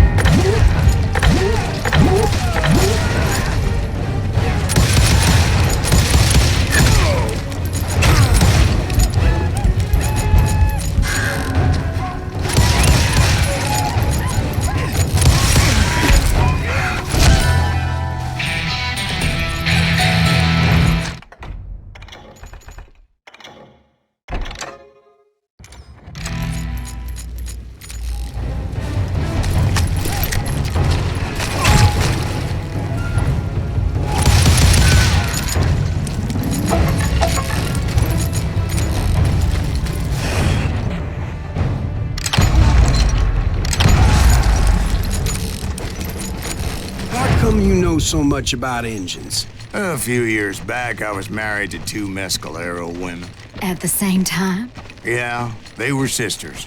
You know so much about engines. A few years back, I was married to 2 Mescalero women. At the same time? Yeah, they were sisters.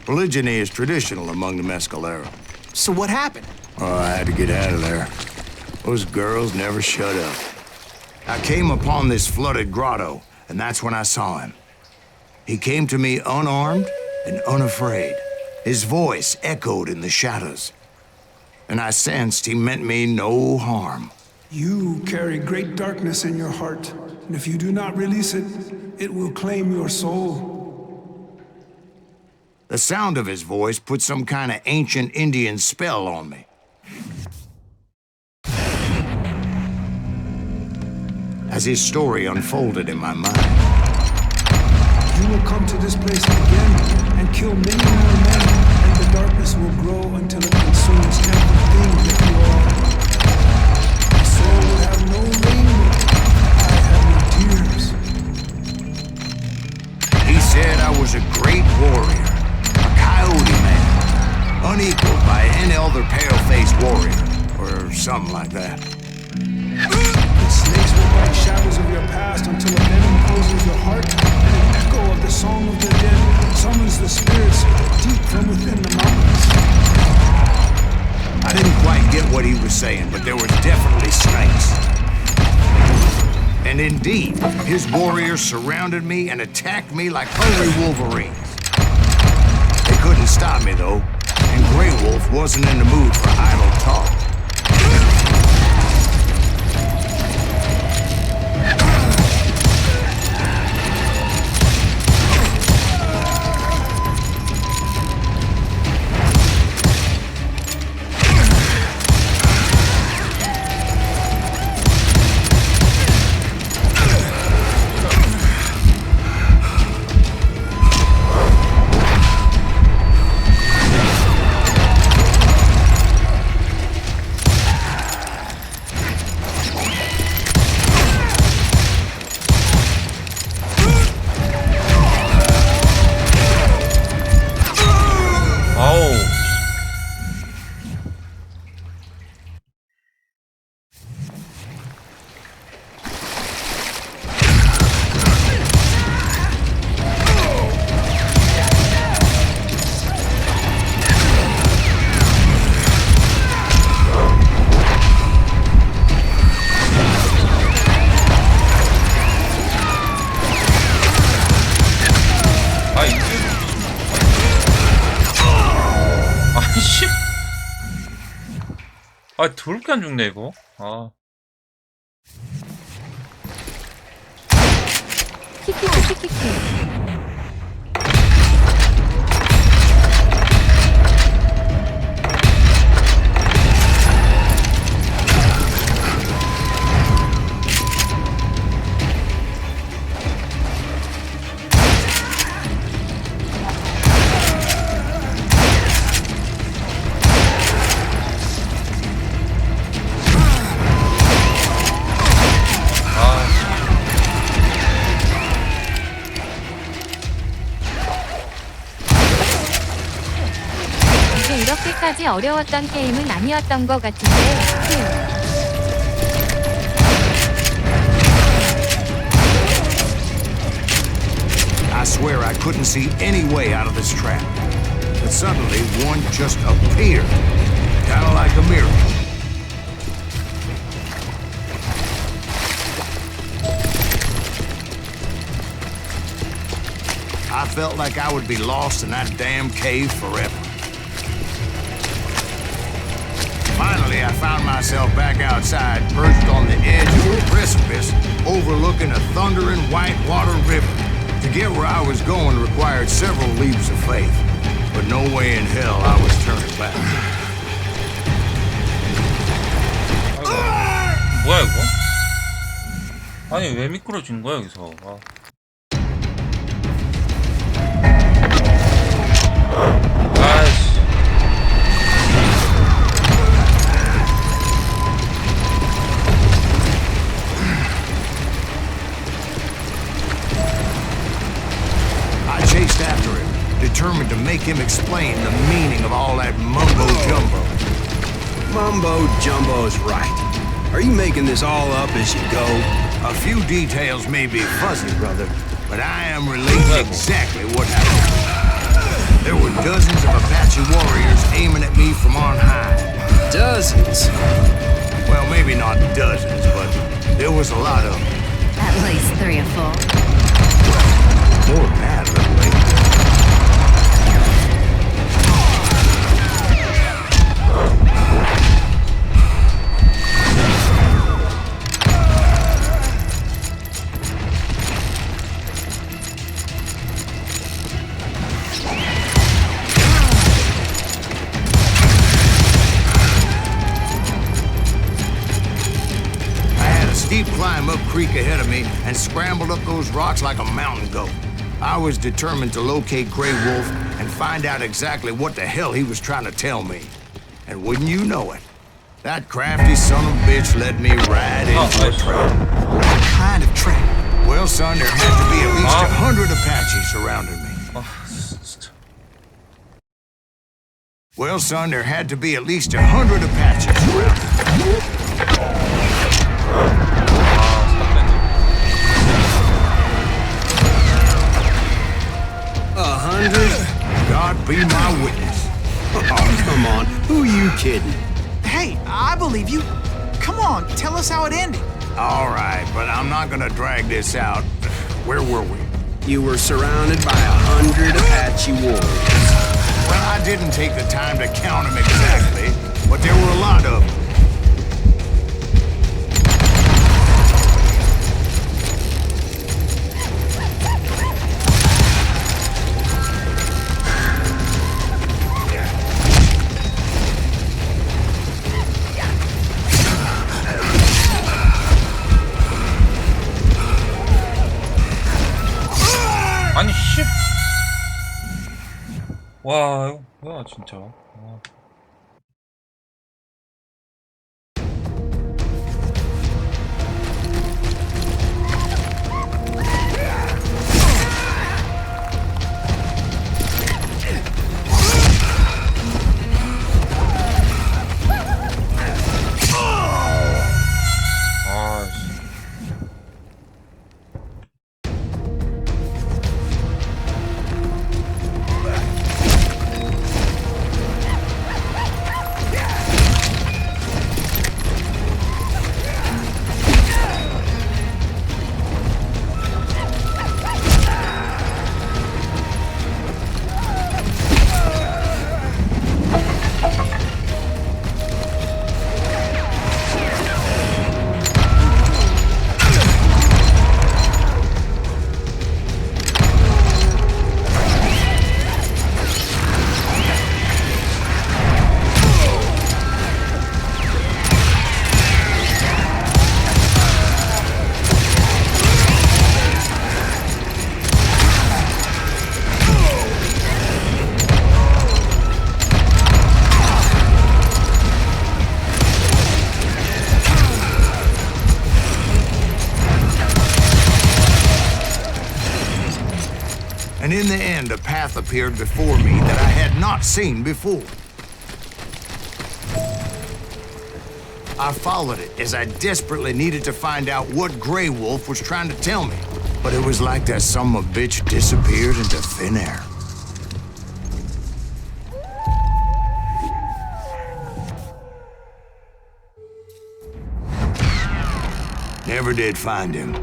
Polygyny is traditional among the Mescalero. So what happened? Oh, I had to get out of there. Those girls never shut up. I came upon this flooded grotto, and that's when I saw him. He came to me unarmed and unafraid. His voice echoed in the shadows. And I sensed he meant me no harm. You carry great darkness in your heart, and if you do not release it, it will claim your soul. The sound of his voice put some kind of ancient Indian spell on me. As his story unfolded in my mind, You will come to this place again and kill many more men, and the darkness will grow until it consumes everything that you are. The soul will have no rainbow. I have no tears. he said I was a great warrior, a coyote man, unequaled by any other pale-faced warrior, or something like that. The snakes will bite shadows of your past until a venom closes your heart, and an echo of the song of the dead summons the spirits deep from within the mountains. I didn't quite get what he was saying, but there was definitely snakes. And indeed, his warriors surrounded me and attacked me like hungry wolverines. They couldn't stop me, though, and Grey Wolf wasn't in the mood for idle talk. 아, 더럽게 안 죽네 이거. 아. 키키키키키키. 이렇게까지 어려웠던 게임은 아니었던 것 같은데. I swear I couldn't see any way out of this trap. But suddenly, one just appeared. Kind of like a miracle. I felt like I would be lost in that damn cave forever. Finally, I found myself back outside, perched on the edge of a precipice, overlooking a thundering whitewater river. To get where I was going required several leaps of faith, but no way in hell I was turning back. 뭐야 이거? 아니 왜 미끄러진 거야 여기서? 아. 아이씨. I chased after him, determined to make him explain the meaning of all that mumbo-jumbo. Mumbo-jumbo's right. Are you making this all up as you go? A few details may be fuzzy, brother, but I am relating exactly what happened. There were dozens of Apache warriors aiming at me from on high. Dozens? Well, maybe not dozens, but there was a lot of them. At least 3 or 4. More than that, little lady. Steep climb up creek ahead of me and scrambled up those rocks like a mountain goat. I was determined to locate Grey Wolf and find out exactly what the hell he was trying to tell me. And wouldn't you know it, that crafty son of a bitch led me right into a trap. What kind of trap? Well, son, there had to be at least 100 Apaches surrounding me. Well, son, there had to be at least 100 Apaches surrounding me. 100? God be my witness. Oh, come on. Who are you kidding? Hey, I believe you. Come on, tell us how it ended. All right, but I'm not gonna drag this out. Where were we? You were surrounded by 100 Apache warriors. Well, I didn't take the time to count them exactly, but there were a lot of them. 아니 씨. 와 이거 뭐야 진짜. 와. And in the end, a path appeared before me that I had not seen before. I followed it as I desperately needed to find out what Grey Wolf was trying to tell me. but it was like that son of a bitch disappeared into thin air. Never did find him.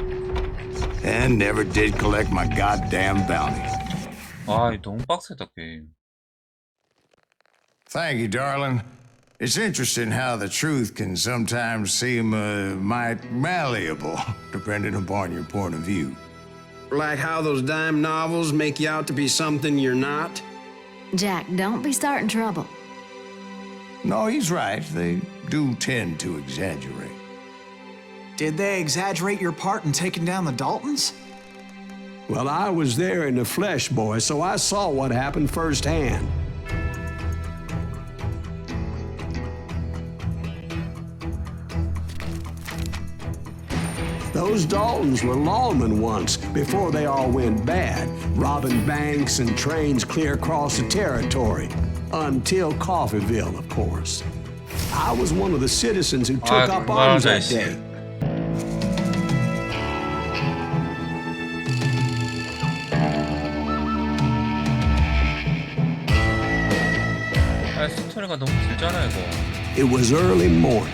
And never did collect my goddamn bounty. 아, 너무 빡세다 게임. Thank you, darling. It's interesting how the truth can sometimes seem might malleable, depending upon your point of view. Like how those dime novels make you out to be something you're not? Jack, don't be starting trouble. No, he's right. They do tend to exaggerate. Did they exaggerate your part in taking down the Daltons? Well, I was there in the flesh, boy, so I saw what happened firsthand. Those Daltons were lawmen once, before they all went bad, robbing banks and trains clear across the territory. Until Coffeeville, of course. I was one of the citizens who took up arms that day. 아, 스토리가 너무 길잖아 이거. It was early morning.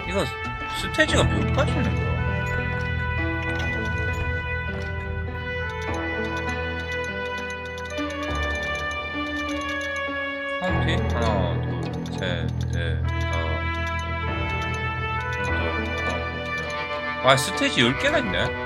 이거 스테이지가 몇 가지 있는 거야? 카운티? 하나, 둘, 셋, 넷, 다섯, 여덟, 아홉, 열. 아, 스테이지 10개나 있네?